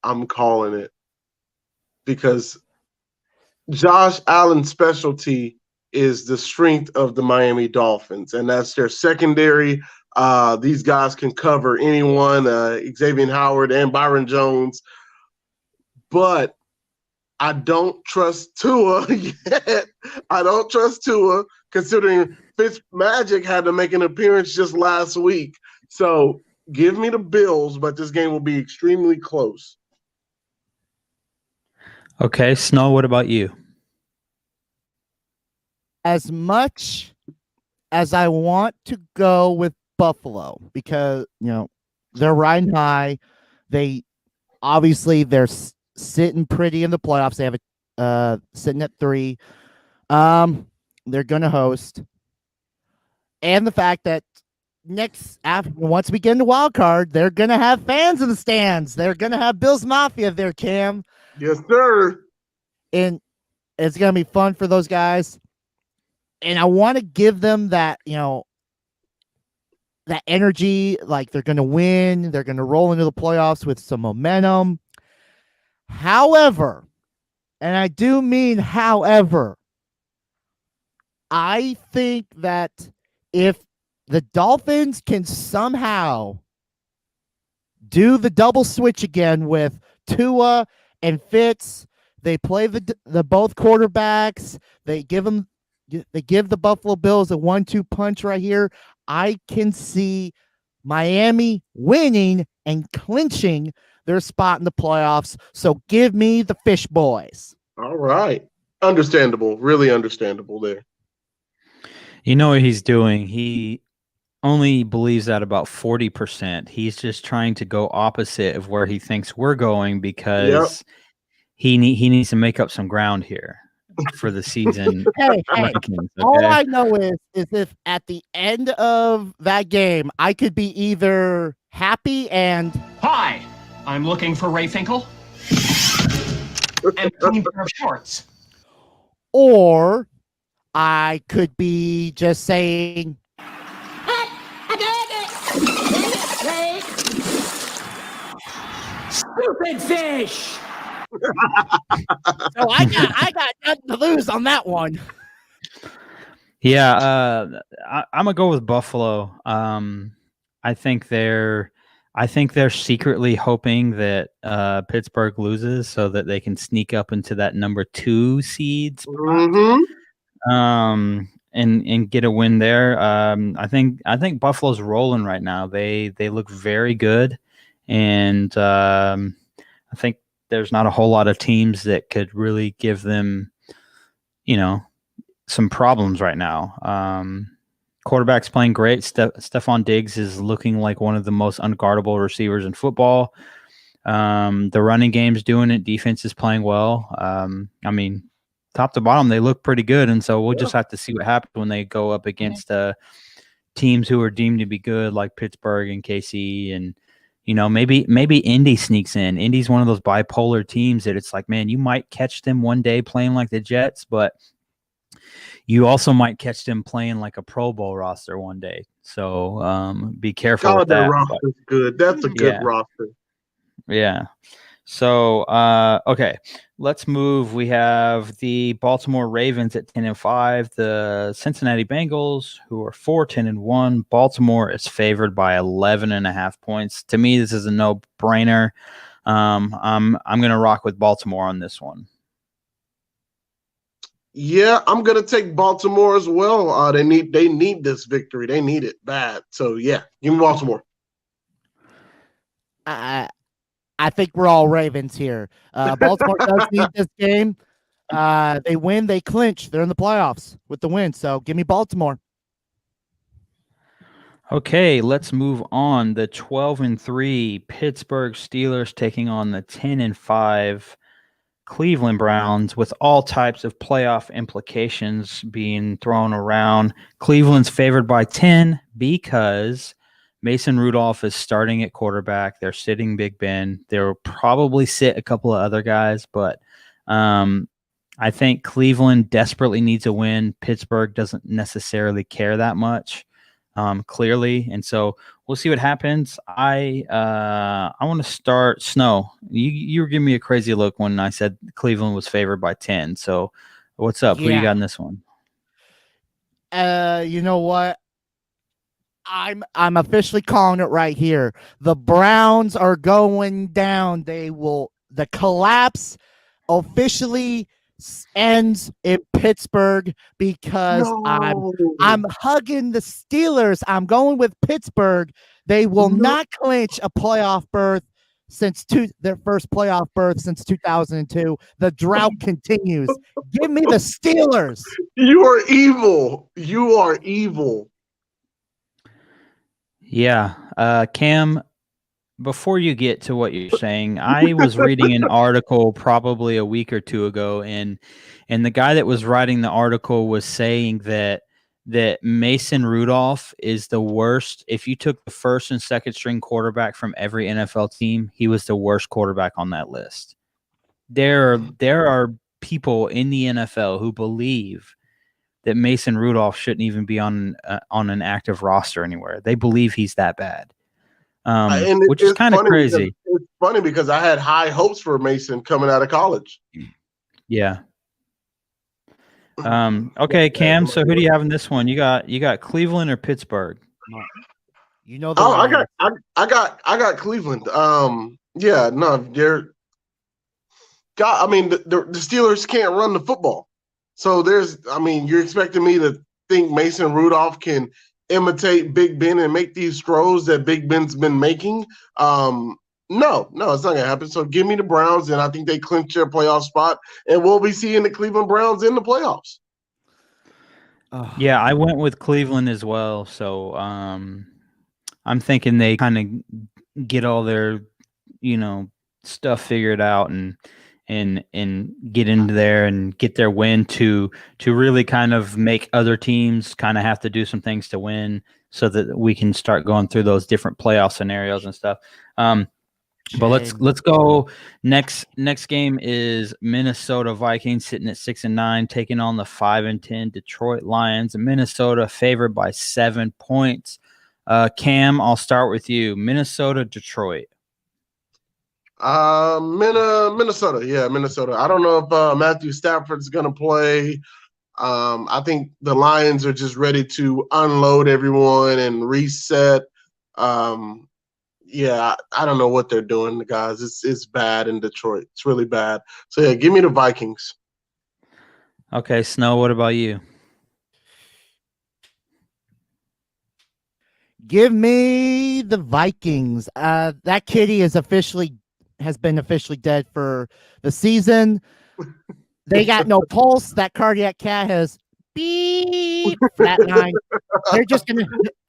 I'm calling it because Josh Allen's specialty is the strength of the Miami Dolphins, and that's their secondary. These guys can cover anyone, Xavier Howard and Byron Jones, but I don't trust Tua yet. I don't trust Tua considering Fitzmagic had to make an appearance just last week. So give me the Bills, but this game will be extremely close. Okay, Snow, what about you? As much as I want to go with Buffalo because, they're riding high. They're sitting pretty in the playoffs. They have sitting at 3. They're going to host. And the fact that once we get in the wild card, they're going to have fans in the stands. They're going to have Bills Mafia there, Cam. Yes, sir. And it's going to be fun for those guys. And I want to give them that, that energy, like they're going to win. They're going to roll into the playoffs with some momentum. However, and I do mean however, I think that if the Dolphins can somehow do the double switch again with Tua and Fitz, they play the both quarterbacks, they give the Buffalo Bills a 1-2 punch right here. I can see Miami winning and clinching their spot in the playoffs. So give me the Fish Boys. All right. Understandable. Really understandable there. You know what he's doing? He only believes that about 40%. He's just trying to go opposite of where he thinks we're going because he needs to make up some ground here for the season. Hey, rankings, okay? All I know is if at the end of that game, I could be either happy and Hi, I'm looking for Ray Finkel and a clean pair of shorts. Or I could be just saying, Stupid fish! so I got nothing to lose on that one. Yeah, I'm gonna go with Buffalo. I think they're secretly hoping that Pittsburgh loses so that they can sneak up into that number 2 seed spot. Mm-hmm. And get a win there. I think Buffalo's rolling right now. They look very good, and I think there's not a whole lot of teams that could really give them, some problems right now. Quarterback's playing great. Stephon Diggs is looking like one of the most unguardable receivers in football. The running game's doing it. Defense is playing well. I mean, top to bottom, they look pretty good. And so we'll just have to see what happens when they go up against teams who are deemed to be good, like Pittsburgh and KC. And, maybe Indy sneaks in. Indy's one of those bipolar teams that it's like, man, you might catch them one day playing like the Jets, but you also might catch them playing like a Pro Bowl roster one day. So be careful with that. Roster's good. That's a good roster. Yeah. So, okay, let's move. We have the Baltimore Ravens at 10-5, the Cincinnati Bengals, who are 4-10-1. Baltimore is favored by 11.5 points. To me, this is a no-brainer. I'm going to rock with Baltimore on this one. Yeah, I'm going to take Baltimore as well. They need this victory. They need it bad. So, yeah, give me Baltimore. I think we're all Ravens here. Baltimore does need this game. They win, they clinch. They're in the playoffs with the win. So give me Baltimore. Okay, let's move on. The 12-3 Pittsburgh Steelers taking on the 10-5 Cleveland Browns, with all types of playoff implications being thrown around. Cleveland's favored by 10 because Mason Rudolph is starting at quarterback. They're sitting Big Ben. They'll probably sit a couple of other guys, but I think Cleveland desperately needs a win. Pittsburgh doesn't necessarily care that much, clearly, and so we'll see what happens. I want to start Snow. You were giving me a crazy look when I said Cleveland was favored by 10. So what's up? Who you got in this one? You know what? I'm officially calling it right here. The Browns are going down. The collapse officially ends in Pittsburgh because I'm hugging the Steelers. I'm going with Pittsburgh. They will not clinch a playoff berth since their first playoff berth since 2002. The drought continues. Give me the Steelers. You are evil. You are evil. Yeah. Cam, before you get to what you're saying, I was reading an article probably a week or two ago, and the guy that was writing the article was saying that Mason Rudolph is the worst. If you took the first and second string quarterback from every NFL team, he was the worst quarterback on that list. There are people in the NFL who believe that Mason Rudolph shouldn't even be on an active roster anywhere. They believe he's that bad, which is kind of crazy. It's funny because I had high hopes for Mason coming out of college. Yeah. Okay, Cam. So who do you have in this one? You got Cleveland or Pittsburgh? You know. I got Cleveland. Yeah, no, the Steelers can't run the football. So you're expecting me to think Mason Rudolph can imitate Big Ben and make these throws that Big Ben's been making? No, it's not going to happen. So give me the Browns, and I think they clinch their playoff spot, and we'll be seeing the Cleveland Browns in the playoffs. Yeah, I went with Cleveland as well. So I'm thinking they kind of get all their, stuff figured out and get into there and get their win to really kind of make other teams kind of have to do some things to win so that we can start going through those different playoff scenarios and stuff. But let's go. Next game is Minnesota Vikings sitting at 6-9, taking on the 5-10 Detroit Lions. Minnesota favored by 7 points. Cam, I'll start with you. Minnesota, Detroit. Minnesota. Yeah, Minnesota. I don't know if Matthew Stafford's going to play. I think the Lions are just ready to unload everyone and reset. Yeah, I don't know what they're doing, guys. It's bad in Detroit. It's really bad. So, yeah, give me the Vikings. Okay, Snow, what about you? Give me the Vikings. That kitty has been officially dead for the season. They got no pulse. That cardiac cat has beep flatline.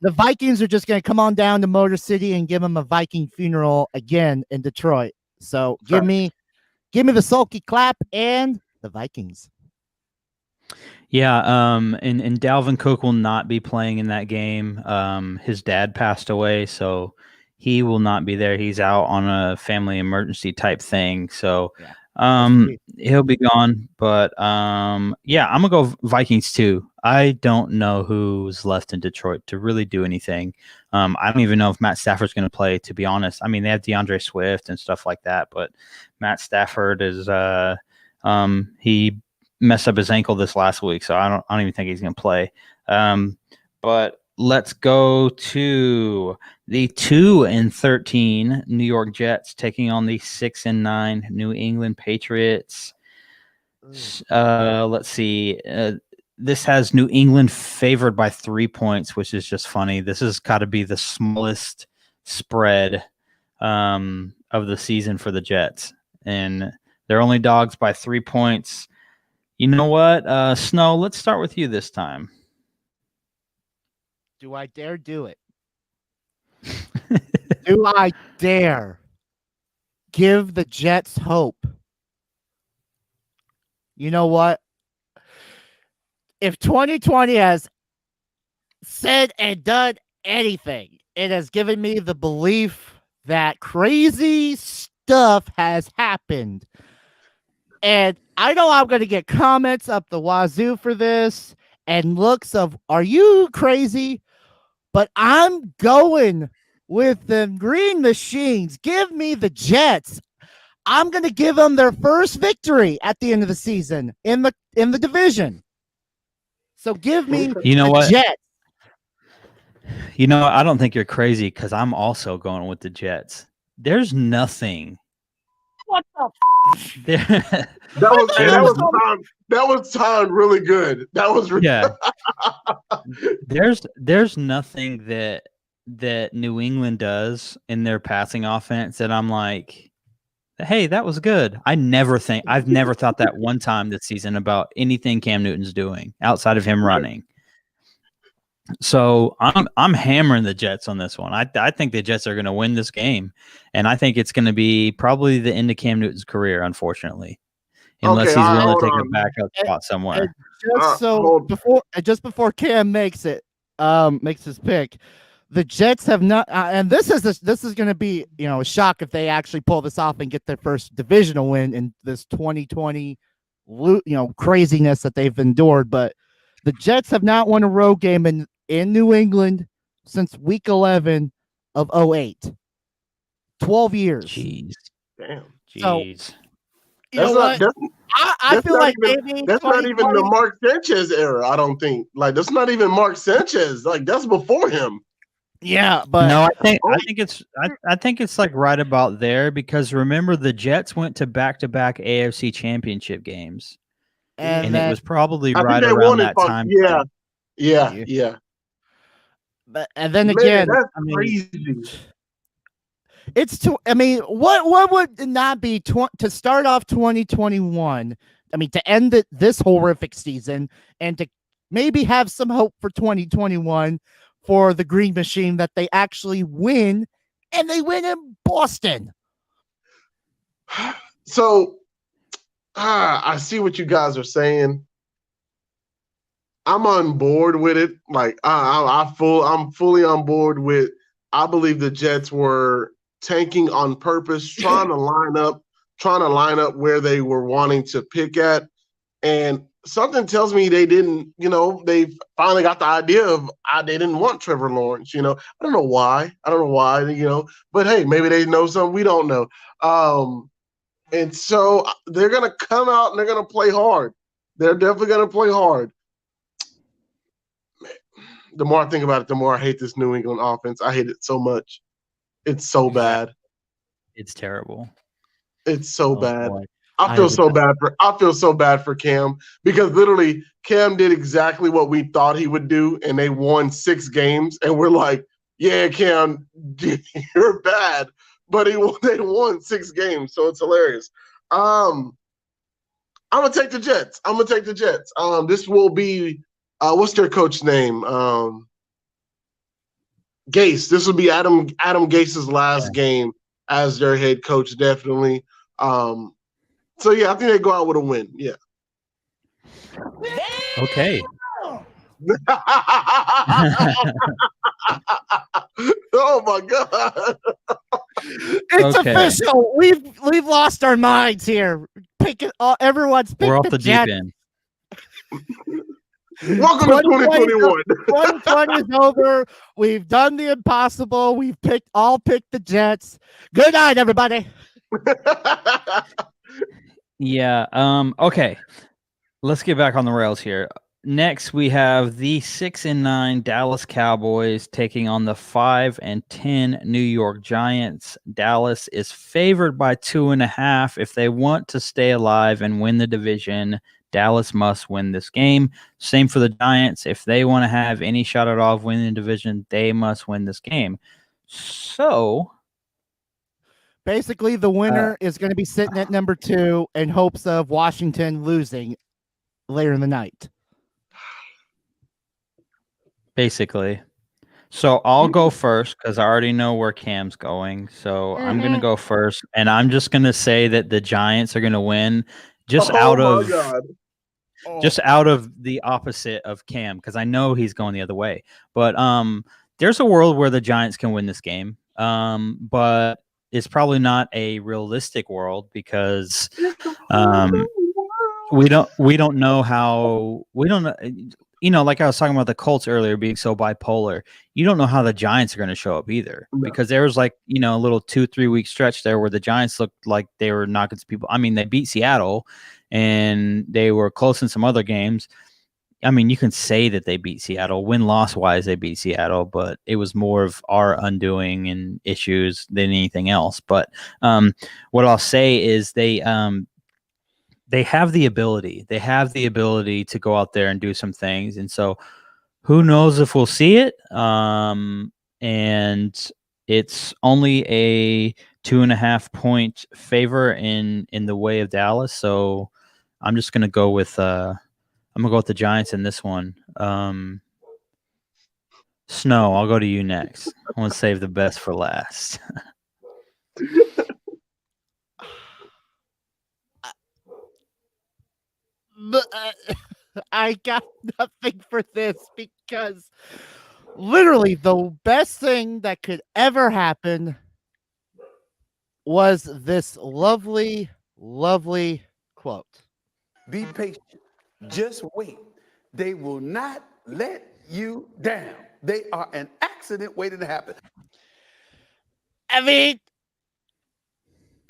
The Vikings are just gonna come on down to Motor City and give them a Viking funeral again in Detroit. So give me the sulky clap and the Vikings. Yeah, and Dalvin Cook will not be playing in that game. His dad passed away, so he will not be there. He's out on a family emergency type thing. So he'll be gone. But yeah, I'm gonna go Vikings too. I don't know who's left in Detroit to really do anything. I don't even know if Matt Stafford's gonna play, to be honest. I mean, they have DeAndre Swift and stuff like that, but Matt Stafford is he messed up his ankle this last week, so I don't even think he's gonna play. But let's go to the 2-13 New York Jets taking on the 6-9 New England Patriots. Let's see. This has New England favored by 3 points, which is just funny. This has got to be the smallest spread of the season for the Jets, and they're only dogs by 3 points. You know what, Snow? Let's start with you this time. Do I dare do it? Do I dare give the Jets hope? You know what? If 2020 has said and done anything, it has given me the belief that crazy stuff has happened. And I know I'm going to get comments up the wazoo for this and looks of, are you crazy? But I'm going with the Green Machines. Give me the Jets. I'm going to give them their first victory at the end of the season in the division. So give me the Jets. You know, I don't think you're crazy because I'm also going with the Jets. There's nothing. What the that was timed really good. That was There's nothing that New England does in their passing offense that I'm like, hey, that was good. I've never thought that one time this season about anything Cam Newton's doing outside of him running. So I'm hammering the Jets on this one. I think the Jets are going to win this game, and I think it's going to be probably the end of Cam Newton's career, unfortunately, unless he's willing to take a backup spot somewhere. Just before Cam makes his pick, the Jets have not, and this is going to be a shock if they actually pull this off and get their first divisional win in this 2020 craziness that they've endured. But the Jets have not won a road game in New England since week 11 of 2008. 12 years. Jeez. Damn. Jeez. So, I feel like that's not even the Mark Sanchez era, I don't think. Like, that's not even Mark Sanchez. Like, that's before him. Yeah, but no, I think it's like right about there, because remember the Jets went to back-to-back AFC Championship games. And it was probably right around that time. Yeah. But and then again, that's crazy. It's what would not be to start off 2021? I mean, to end this horrific season and to maybe have some hope for 2021 for the Green Machine that they actually win, and they win in Boston. So I see what you guys are saying. I'm on board with it. Like I'm fully on board with. I believe the Jets were tanking on purpose, trying to line up where they were wanting to pick at, and something tells me they didn't. They finally got the idea of they didn't want Trevor Lawrence. I don't know why. But hey, maybe they know something we don't know. And so they're going to come out and they're going to play hard. They're definitely going to play hard. The more I think about it, the more I hate this New England offense. I hate it so much. It's so bad. It's terrible. It's so bad. Boy. I feel so bad for Cam, because literally Cam did exactly what we thought he would do, and they won 6 games, and we're like, yeah, Cam, you're bad. But they won 6 games, so it's hilarious. I'm gonna take the Jets. This will be what's their coach name? Gase. This will be Adam Gase's last game as their head coach, definitely. So yeah, I think they go out with a win. Yeah. Okay. Oh my god! It's Okay. official. We've lost our minds here. Everyone's picked We're off the the deep Jets. end. Welcome to 2021. 2020 is over. We've done the impossible. We've all picked the Jets. Good night, everybody. Yeah. Okay. Let's get back on the rails here. Next, we have the 6-9 Dallas Cowboys taking on the 5-10 New York Giants. Dallas is favored by 2.5. If they want to stay alive and win the division, Dallas must win this game. Same for the Giants. If they want to have any shot at all of winning the division, they must win this game. So basically, the winner is going to be sitting at number 2 in hopes of Washington losing later in the night. Basically. So I'll go first because I already know where Cam's going. So I'm going to go first. And I'm just going to say that the Giants are going to win just out of the opposite of Cam, because I know he's going the other way. But there's a world where the Giants can win this game. But it's probably not a realistic world because we don't know how like I was talking about the Colts earlier being so bipolar. You don't know how the Giants are going to show up either, because there was a little 2-3 week stretch there where the Giants looked like they were knocking some people. I mean, they beat Seattle and they were close in some other games. I mean, you can say that they beat Seattle. Win-loss wise, they beat Seattle, but it was more of our undoing and issues than anything else. But what I'll say is they have the ability. They have the ability to go out there and do some things. And so who knows if we'll see it. And it's only a 2.5 point favor in the way of Dallas. So I'm just going to go with the Giants in this one. Snow, I'll go to you next. I want to save the best for last. I got nothing for this because literally the best thing that could ever happen was this lovely, lovely quote. Be patient. Just wait. They will not let you down. They are an accident waiting to happen. I mean,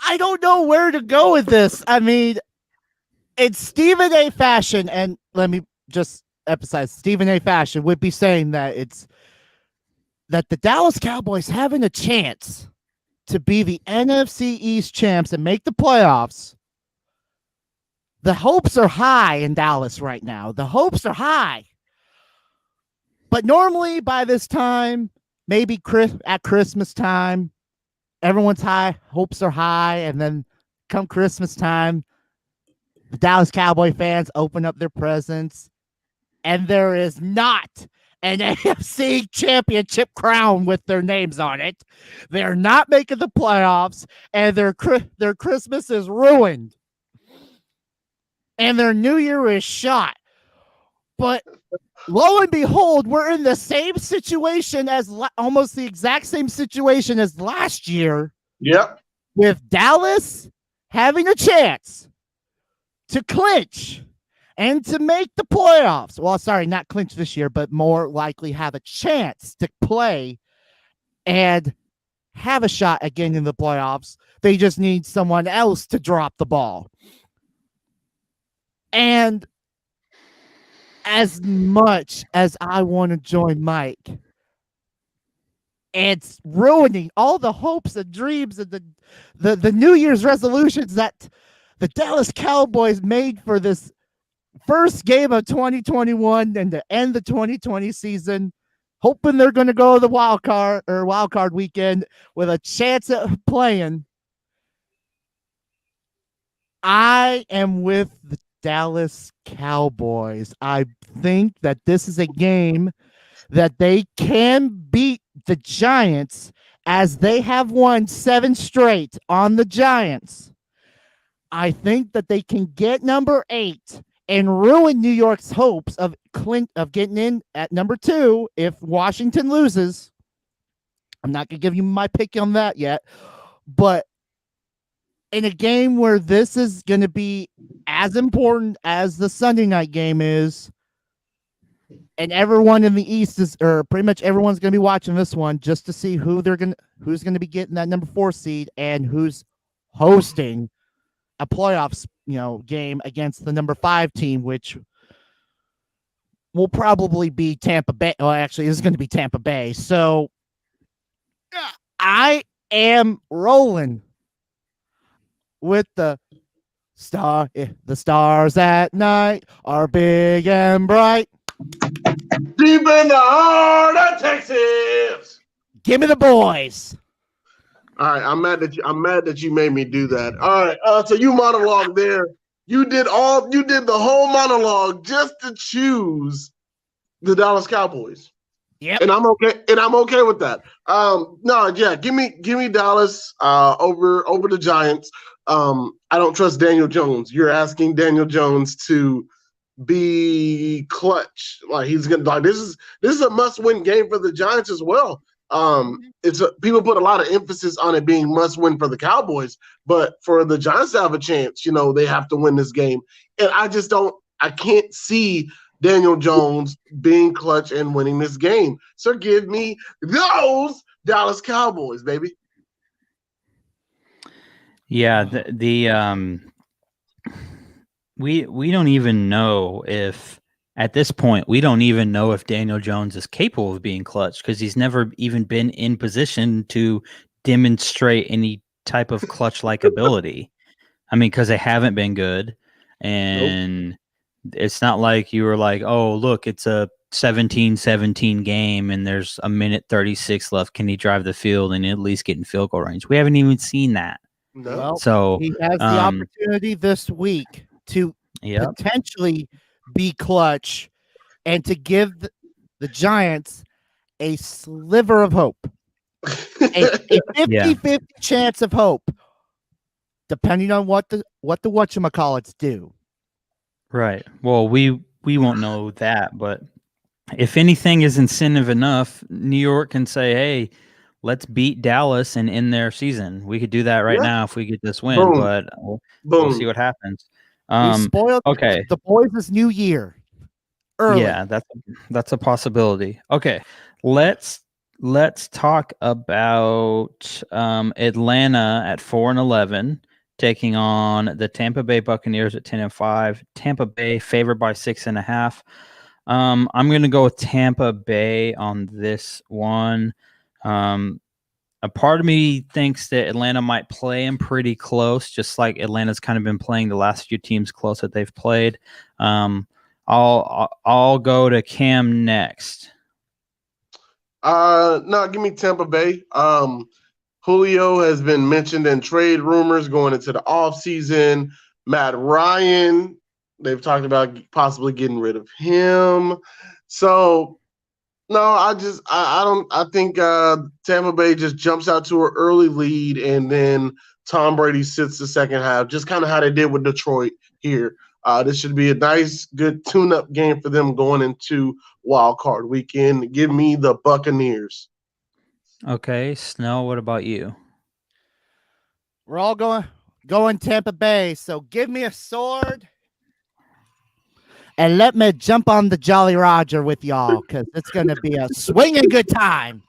I don't know where to go with this. I mean, it's Stephen A. Fashion, and let me just emphasize, Stephen A. Fashion would be saying that that the Dallas Cowboys having a chance to be the NFC East champs and make the playoffs. The hopes are high in Dallas right now. The hopes are high. But normally by this time, maybe at Christmas time, everyone's high, hopes are high, and then come Christmas time, the Dallas Cowboy fans open up their presents, and there is not an AFC championship crown with their names on it. They're not making the playoffs, and their Christmas is ruined. And their New Year is shot. But lo and behold, we're in the same situation as almost the exact same situation as last year. Yep. With Dallas having a chance to clinch and to make the playoffs. Well, sorry, not clinch this year, but more likely have a chance to play and have a shot at getting in the playoffs. They just need someone else to drop the ball. And as much as I want to join Mike, it's ruining all the hopes and dreams and the New Year's resolutions that the Dallas Cowboys made for this first game of 2021 and to end the 2020 season, hoping they're going to go to the wild card weekend with a chance at playing. I am with Dallas Cowboys. I think that this is a game that they can beat the Giants, as they have won 7 straight on the Giants. I think that they can get number 8 and ruin New York's hopes of getting in at number 2 if Washington loses. I'm not going to give you my pick on that yet, but in a game where this is going to be as important as the Sunday night game is, and everyone in the East is, or pretty much everyone's going to be watching this one just to see who's going to be getting that number 4 seed and who's hosting a playoffs, game against the number 5 team, which will probably be Tampa Bay. Well, actually, this is going to be Tampa Bay. So I am rolling with the stars at night are big and bright. Deep in the heart of Texas. Give me the boys. All right, I'm mad that you made me do that. All right, so you monologue there. You did the whole monologue just to choose the Dallas Cowboys. Yep. And I'm okay with that. Give me Dallas over the Giants. I don't trust Daniel Jones. You're asking Daniel Jones to be clutch. Like he's gonna this is a must-win game for the Giants as well. People put a lot of emphasis on it being must-win for the Cowboys, but for the Giants to have a chance, they have to win this game. And I can't see Daniel Jones being clutch and winning this game. So give me those Dallas Cowboys, baby. Yeah, we don't even know if at this point we don't even know if Daniel Jones is capable of being clutch because he's never even been in position to demonstrate any type of clutch-like ability. I mean, because they haven't been good, and it's not like you were like, oh, look, it's a 17-17 game and there's a minute 36 left. Can he drive the field and at least get in field goal range? We haven't even seen that. No. Well, So he has the opportunity this week to potentially be clutch and to give the Giants a sliver of hope, a 50-50 chance of hope, depending on what the whatchamacallits do. Right. Well, we won't know that, but if anything is incentive enough, New York can say, hey, let's beat Dallas and end their season. We could do that right now if we get this win, Boom. but we'll see what happens. He spoiled the boys' new year early. Yeah, that's a possibility. Okay, let's talk about Atlanta at 4-11 taking on the Tampa Bay Buccaneers at 10-5. Tampa Bay favored by 6.5. I'm going to go with Tampa Bay on this one. A part of me thinks that Atlanta might play them pretty close, just like Atlanta's kind of been playing the last few teams close that they've played. I'll go to Cam next. No, give me Tampa Bay. Julio has been mentioned in trade rumors going into the offseason. Matt Ryan, they've talked about possibly getting rid of him. So no, I think Tampa Bay just jumps out to an early lead and then Tom Brady sits the second half, just kind of how they did with Detroit here. This should be a nice, good tune-up game for them going into Wild Card Weekend. Give me the Buccaneers. Okay, Snow, what about you? We're all going Tampa Bay, so give me a sword and let me jump on the Jolly Roger with y'all, because it's going to be a swinging good time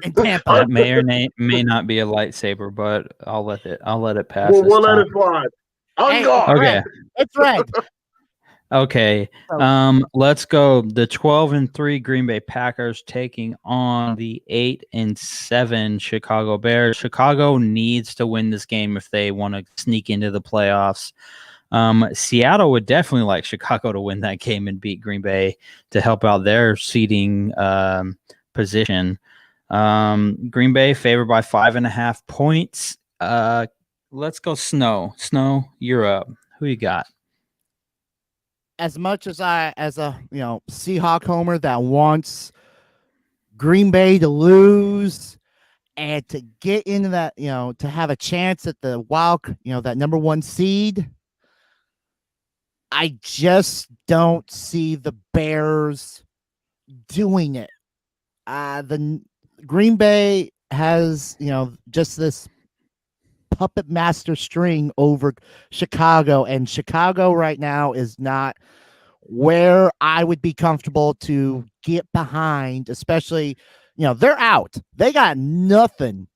in Tampa. That may or may not be a lightsaber, but I'll let it pass. We'll let it slide. Okay. It's red. Okay. Let's go. The 12-3 Green Bay Packers taking on the 8-7 Chicago Bears. Chicago needs to win this game if they want to sneak into the playoffs. Seattle would definitely like Chicago to win that game and beat Green Bay to help out their seeding position. Green Bay favored by 5.5 points. Let's go Snow. Snow, you're up. Who you got? as much as as a Seahawk homer that wants Green Bay to lose and to get into that, to have a chance at the that number 1 seed, I just don't see the Bears doing it. The Green Bay has, just this puppet master string over Chicago, and Chicago right now is not where I would be comfortable to get behind, especially, they're out. They got nothing,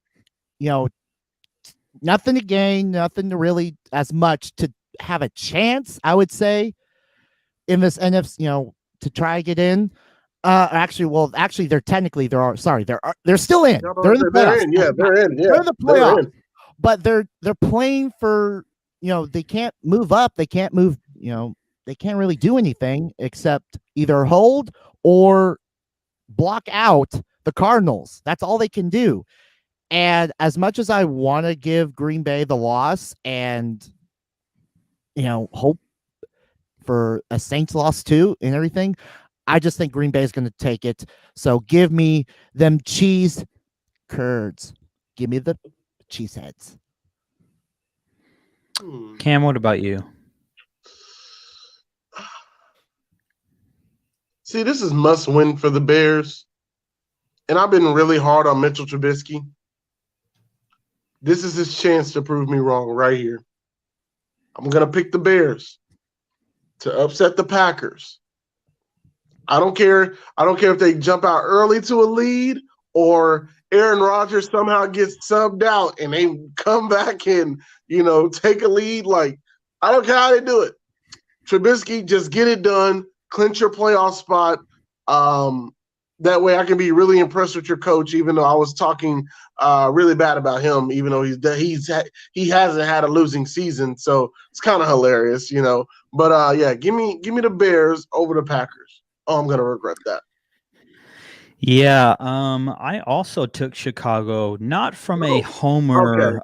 nothing to gain, nothing to really as much to have a chance, I would say, in this NFC, to try to get in. Actually, they're still in. They're in the playoffs. They're in. Yeah, they're in the playoffs, but they're playing for, they can't move up. They can't move. They can't really do anything except either hold or block out the Cardinals. That's all they can do. And as much as I want to give Green Bay the loss and, hope for a Saints loss too and everything, I just think Green Bay is going to take it. So give me them cheese curds. Give me the cheese heads. Cam, what about you? See, this is must win for the Bears. And I've been really hard on Mitchell Trubisky. This is his chance to prove me wrong right here. I'm going to pick the Bears to upset the Packers. I don't care. I don't care if they jump out early to a lead or Aaron Rodgers somehow gets subbed out and they come back and, take a lead. Like, I don't care how they do it. Trubisky, just get it done. Clinch your playoff spot. That way I can be really impressed with your coach, even though I was talking really bad about him, even though he hasn't had a losing season. So it's kind of hilarious, But yeah, give me the Bears over the Packers. Oh, I'm gonna regret that. Yeah, I also took Chicago, not from a homer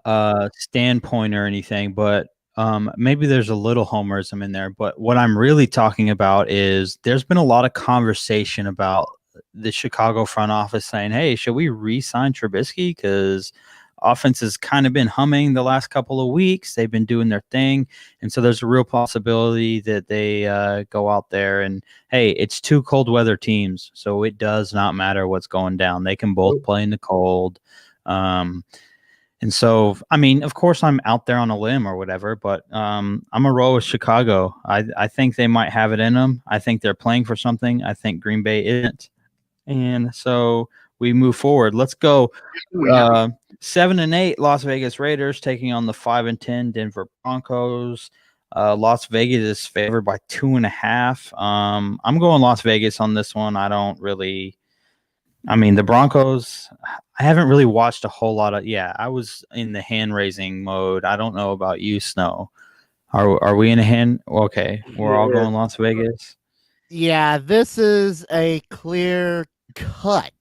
standpoint or anything, but maybe there's a little homerism in there. But what I'm really talking about is there's been a lot of conversation about the Chicago front office saying, hey, should we re-sign Trubisky? Because offense has kind of been humming the last couple of weeks. They've been doing their thing. And so there's a real possibility that they go out there and, hey, it's 2 cold weather teams. So it does not matter what's going down. They can both play in the cold. And so, I mean, of course, I'm out there on a limb or whatever, but I'm a roll with Chicago. I think they might have it in them. I think they're playing for something. I think Green Bay isn't. And so we move forward. Let's go 7-8 Las Vegas Raiders taking on the 5-10 Denver Broncos. Las Vegas is favored by 2.5. I'm going Las Vegas on this one. The Broncos, I haven't really watched a whole lot of. Yeah, I was in the hand raising mode. I don't know about you, Snow. Are we in a hand? Okay, we're all going Las Vegas. Yeah, this is a clear cut.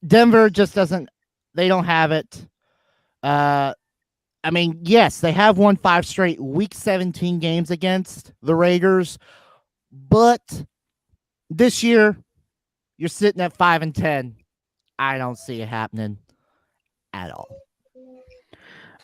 Denver just doesn't. They don't have it. Yes, they have won 5 straight Week 17 games against the Raiders, but this year you're sitting at 5-10. I don't see it happening at all.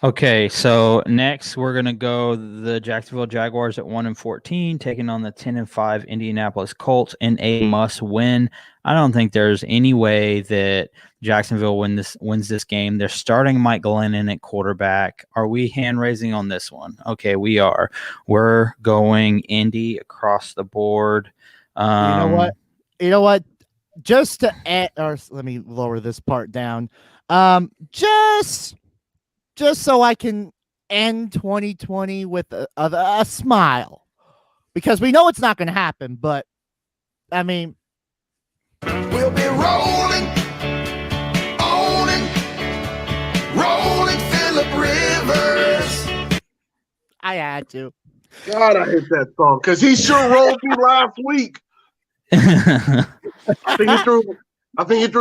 Okay, so next we're gonna go the Jacksonville Jaguars at 1-14, taking on the 10-5 Indianapolis Colts in a must-win. I don't think there's any way that Jacksonville wins this game. They're starting Mike Glennon at quarterback. Are we hand raising on this one? Okay, we are. We're going Indy across the board. You know what? Just to add, or let me lower this part down. Just so I can end 2020 with a smile, because we know it's not going to happen. But I mean, we'll be rolling Phillip Rivers. I had to. God, I hate that song because he sure rolled me last week. I think he threw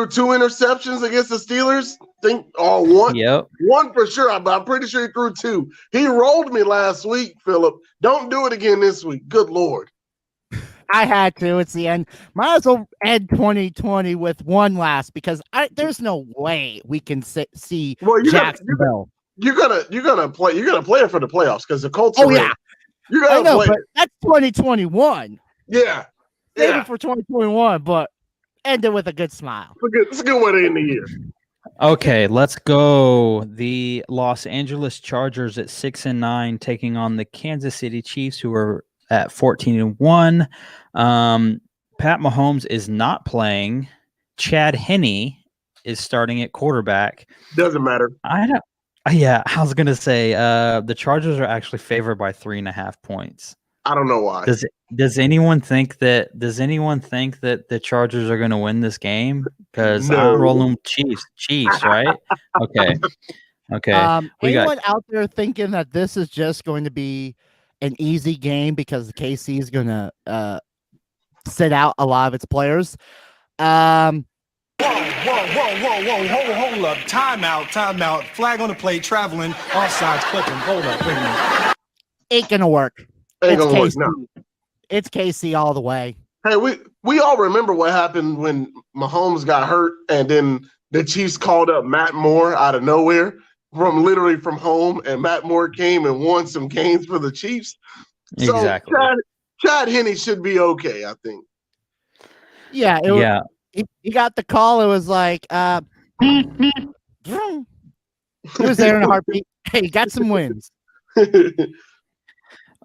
2 interceptions against the Steelers. think one. Yep. One for sure, but I'm pretty sure he threw 2. He rolled me last week, Philip. Don't do it again this week. Good Lord. I had to. It's the end. Might as well end 2020 with one last because there's no way we can see Jacksonville. You're gonna play it for the playoffs because the Colts. Oh yeah, you're gonna I know, play. But that's 2021. Yeah, Save it for 2021, but end it with a good smile. It's a good way to end the year. Okay, let's go. The Los Angeles Chargers at 6-9, taking on the Kansas City Chiefs, who are at 14-1. Pat Mahomes is not playing. Chad Henne is starting at quarterback. Doesn't matter. I was gonna say the Chargers are actually favored by 3.5 points. I don't know why. Does anyone think that the Chargers are gonna win this game? Because I'm rolling Chiefs, right? Okay. Anyone out there thinking that this is just going to be an easy game because KC is going to sit out a lot of its players? Whoa, hold up. Timeout. Flag on the play, traveling, offsides, clipping. Hold up, wait a minute. Ain't going to work. Ain't going to work, no. It's KC all the way. Hey, we all remember what happened when Mahomes got hurt and then the Chiefs called up Matt Moore out of nowhere from home, and Matt Moore came and won some games for the Chiefs. Exactly. So Chad Henne should be okay, I think. Yeah. He got the call. It was like, he was there in a heartbeat. Hey, he got some wins.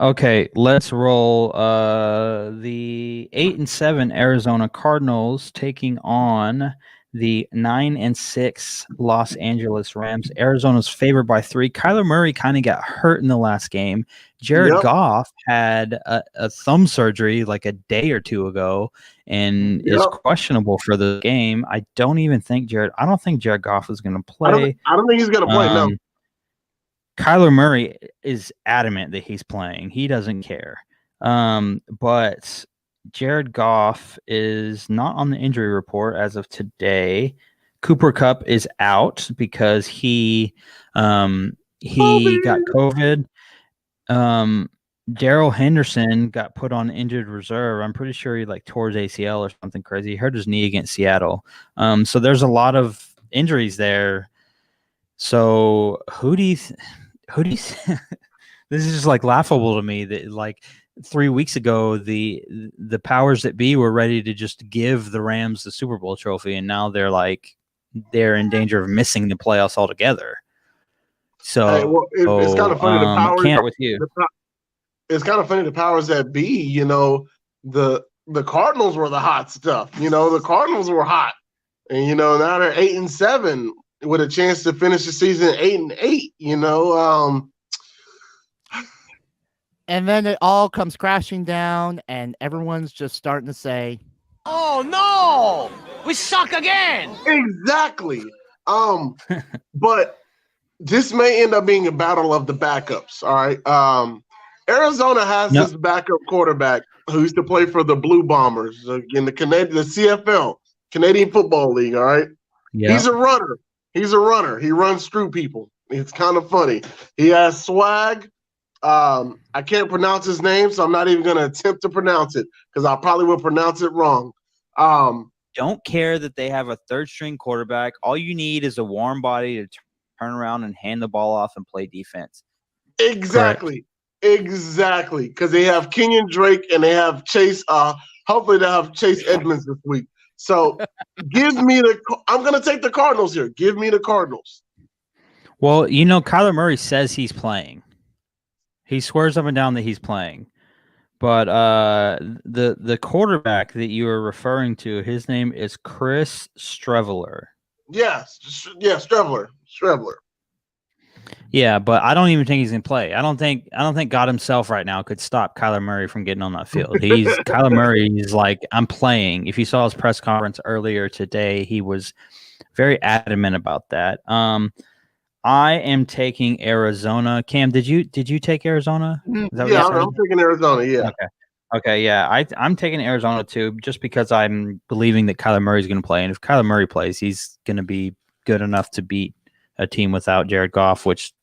Okay, let's roll the 8-7 Arizona Cardinals taking on the 9-6 Los Angeles Rams. Arizona's favored by 3. Kyler Murray kind of got hurt in the last game. Jared Goff had a thumb surgery like a day or 2 ago and is questionable for the game. I don't think Jared Goff is going to play. I don't think he's going to play, no. Kyler Murray is adamant that he's playing. He doesn't care. But Jared Goff is not on the injury report as of today. Cooper Kupp is out because he got COVID. Darrell Henderson got put on injured reserve. I'm pretty sure he tore his ACL or something crazy. He hurt his knee against Seattle. So there's a lot of injuries there. So who do you this is just laughable to me that 3 weeks ago the powers that be were ready to just give the Rams the Super Bowl trophy, and now they're in danger of missing the playoffs altogether. So it's kind of funny. The powers can't with you. It's kind of funny. The powers that be, the Cardinals were the hot stuff. The Cardinals were hot, and now they're 8-7 with a chance to finish the season 8-8. And then it all comes crashing down, and everyone's just starting to say, "Oh no, we suck again." Exactly. But this may end up being a battle of the backups. All right. Arizona has this backup quarterback who used to play for the Blue Bombers in the CFL, Canadian Football League. All right. Yep. He's a runner. He runs through people. It's kind of funny. He has swag. I can't pronounce his name, so I'm not even going to attempt to pronounce it because I probably will pronounce it wrong. Don't care that they have a third-string quarterback. All you need is a warm body to turn around and hand the ball off and play defense. Exactly. Correct. Exactly. Because they have Kenyon Drake and they have Chase. Hopefully they'll have Chase Edmonds this week. So I'm going to take the Cardinals here. Give me the Cardinals. Well, Kyler Murray says he's playing. He swears up and down that he's playing. But the quarterback that you are referring to, his name is Chris Streveler. Yes, Streveler. Yeah, but I don't even think he's gonna play. I don't think God himself right now could stop Kyler Murray from getting on that field. Kyler Murray is I'm playing. If you saw his press conference earlier today, he was very adamant about that. I am taking Arizona. Cam, did you take Arizona? Yeah, I'm taking Arizona. Yeah. Okay. Yeah, I'm taking Arizona too, just because I'm believing that Kyler Murray is going to play, and if Kyler Murray plays, he's going to be good enough to beat a team without Jared Goff, which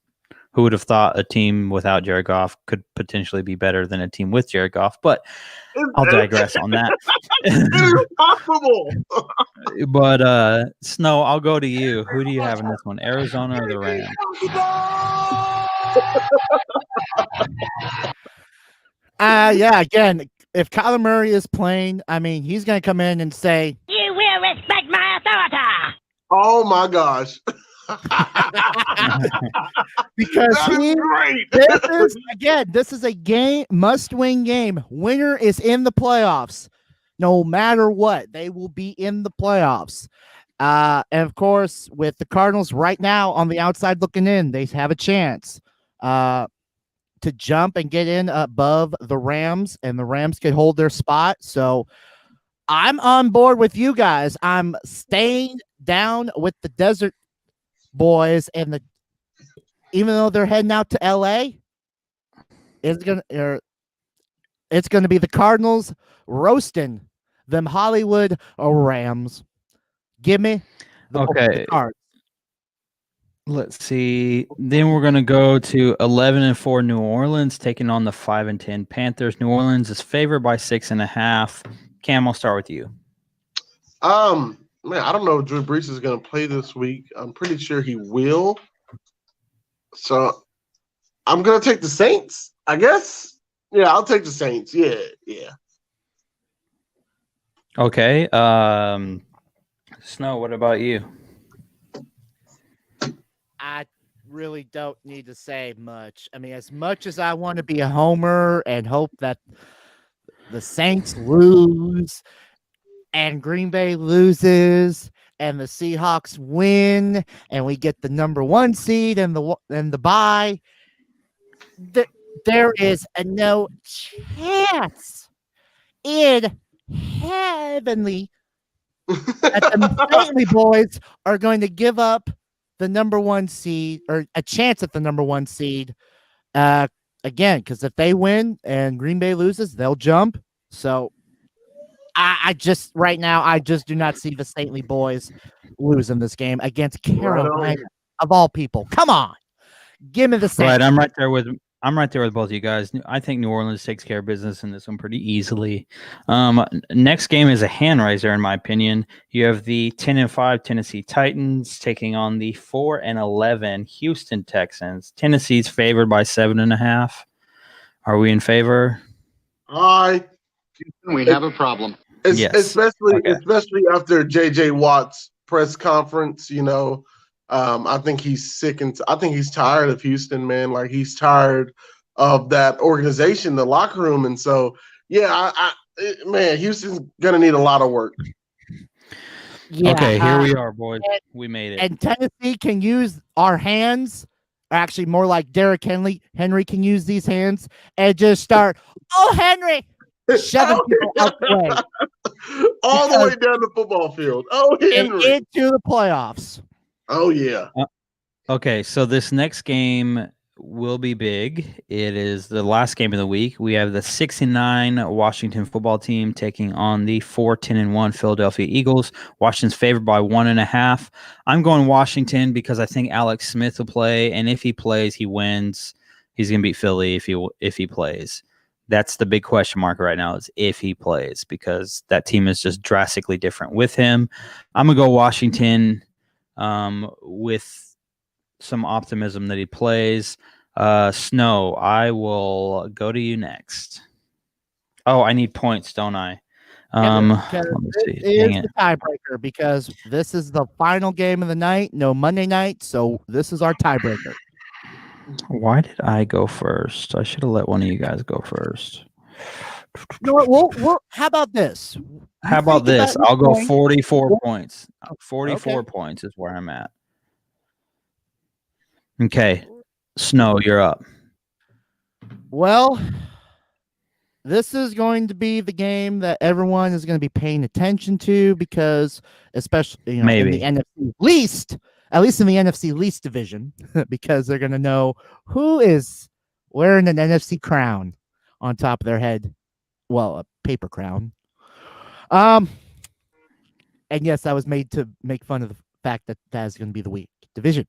who would have thought a team without Jared Goff could potentially be better than a team with Jared Goff? But I'll digress on that. It's impossible. But Snow, I'll go to you. Who do you have in this one, Arizona or the Rams? Yeah, again, if Kyler Murray is playing, I mean, he's going to come in and say, You will respect my authority. Oh my gosh. because That is great. this is a game, must-win game. Winner is in the playoffs. No matter what, they will be in the playoffs. And of course, with the Cardinals right now on the outside looking in, they have a chance to jump and get in above the Rams, and the Rams could hold their spot. So I'm on board with you guys. I'm staying down with the Desert Boys, and even though they're heading out to LA, it's gonna be the Cardinals roasting them Hollywood Rams. Give me the Cards. Let's see. Then we're gonna go to 11-4 New Orleans taking on the 5-10 Panthers. New Orleans is favored by 6.5. Cam, I'll start with you. Man, I don't know if Drew Brees is going to play this week. I'm pretty sure he will. So I'm going to take the Saints, I guess. Yeah, I'll take the Saints. Yeah. Okay. Snow, what about you? I really don't need to say much. I mean, as much as I want to be a homer and hope that the Saints lose and Green Bay loses and the Seahawks win and we get the number 1 seed and the bye, there is no chance in heavenly that the Stanley boys are going to give up the number 1 seed or a chance at the number 1 seed again, because if they win and Green Bay loses, they'll jump. So I just right now I just do not see the Stanley boys losing this game against Carolina of all people. Come on, give me the Saints. Right, I'm right there with both of you guys. I think New Orleans takes care of business in this one pretty easily. Next game is a hand raiser, in my opinion. You have the 10-5 Tennessee Titans taking on the 4-11 Houston Texans. Tennessee's favored by 7.5. Are we in favor? Aye. We have a problem. Yes. Especially after J.J. Watt's press conference, I think he's sick and I think he's tired of Houston, man. Like he's tired of that organization, the locker room, and so man, Houston's gonna need a lot of work. Yeah, okay, here we are, boys. We made it. And Tennessee can use our hands, or actually more like Derrick Henry. Henry can use these hands and just start. Oh, Henry. Shoving people out the way. All the way down the football field. Oh, Henry. Into the playoffs. Oh, yeah. Okay, so this next game will be big. It is the last game of the week. We have the 6-9 Washington football team taking on the 4-10-1 Philadelphia Eagles. Washington's favored by 1.5. I'm going Washington because I think Alex Smith will play, and if he plays, he wins. He's going to beat Philly if he plays. That's the big question mark right now is if he plays, because that team is just drastically different with him. I'm going to go Washington with some optimism that he plays. Snow, I will go to you next. Oh, I need points, don't I? Let me see. It is the tiebreaker because this is the final game of the night. No Monday night, so this is our tiebreaker. Why did I go first? I should have let one of you guys go first. You know what? We'll how about this? How about this? I'll go 44 points. 44 points is where I'm at. Okay. Snow, you're up. Well, this is going to be the game that everyone is going to be paying attention to because, especially in the NFC least, at least in the NFC least division, because they're going to know who is wearing an NFC crown on top of their head. Well, a paper crown. And yes, I was made to make fun of the fact that that's going to be the weak division.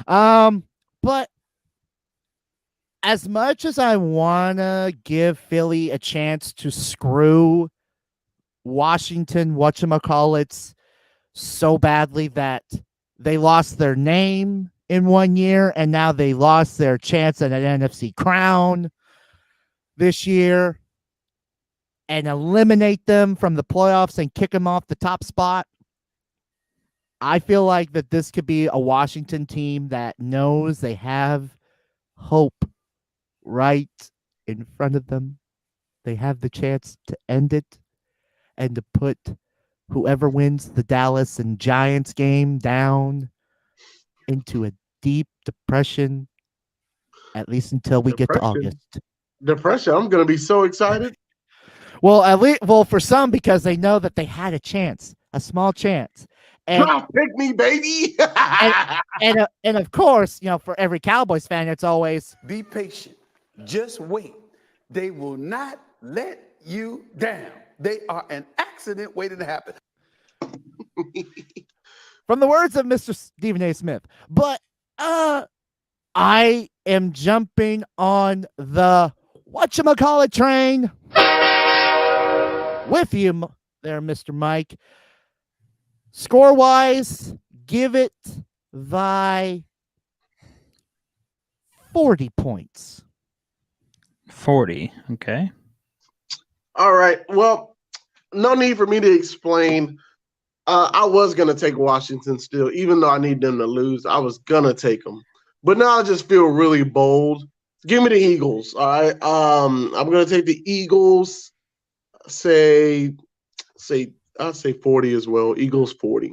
But as much as I want to give Philly a chance to screw Washington, whatchamacallits, so badly that they lost their name in 1 year and now they lost their chance at an NFC crown this year and eliminate them from the playoffs and kick them off the top spot. I feel like that this could be a Washington team that knows they have hope right in front of them. They have the chance to end it and to put whoever wins the Dallas and Giants game down into a deep depression, at least until we get to August. Depression. I'm going to be so excited. Well, at least, well, for some, because they know that they had a chance, a small chance. And pick me, baby. and of course, you know, for every Cowboys fan, it's always be patient. Just wait. They will not let you down. They are an accident waiting to happen. From the words of Mr. Stephen A. Smith. But I am jumping on the whatchamacallit train with you there, Mr. Mike. Score-wise, give it thy 40 points. 40. Okay. All right. Well, no need for me to explain. I was going to take Washington still, even though I need them to lose. I was going to take them. But now I just feel really bold. Give me the Eagles. All right. I'm going to take the Eagles. I'll say 40 as well. Eagles 40.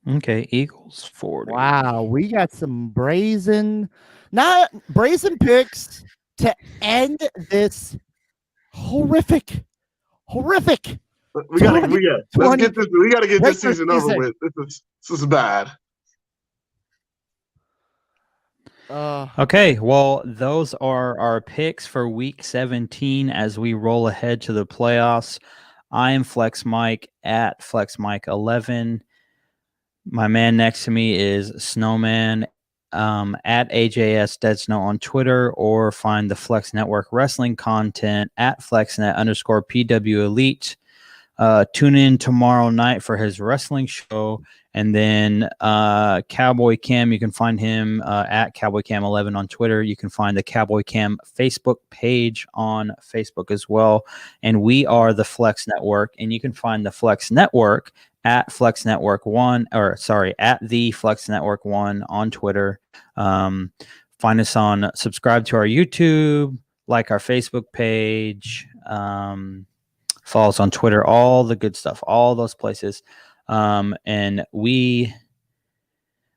Okay, Eagles 40. Wow, we got some brazen picks to end this horrific. We gotta get this season over with. This is bad. Okay, well, those are our picks for week 17 as we roll ahead to the playoffs. I am Flex Mike at Flex Mike 11. My man next to me is SnowMan at AJS Dead Snow on Twitter, or find the Flex Network wrestling content at FlexNet_PW Elite. Tune in tomorrow night for his wrestling show. And then Cowboy Cam, you can find him at Cowboy Cam 11 on Twitter. You can find the Cowboy Cam Facebook page on Facebook as well. And we are the Flex Network. And you can find the Flex Network at Flex Network 1, at the Flex Network 1 on Twitter. Find us subscribe to our YouTube, like our Facebook page, follow us on Twitter, all the good stuff, all those places. And we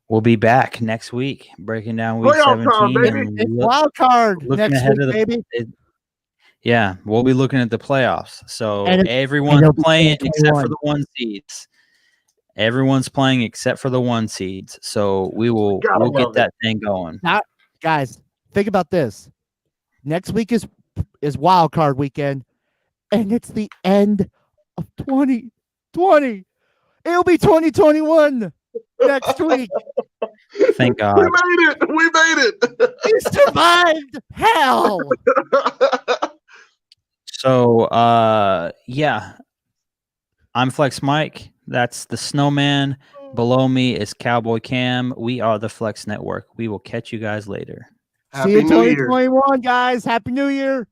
will be back next week breaking down week 17. Wild card next week, baby. Yeah, we'll be looking at the playoffs. So everyone's playing except for the 1 seeds. Everyone's playing except for the 1 seeds. So we'll get that thing going. Now, guys, think about this. Next week is wild card weekend, and it's the end of 2020. It'll be 2021 next week. Thank God. We made it. We survived hell. So, yeah. I'm Flex Mike. That's the SnowMan. Below me is Cowboy Cam. We are the Flex Network. We will catch you guys later. See you in 2021, guys. Happy New Year.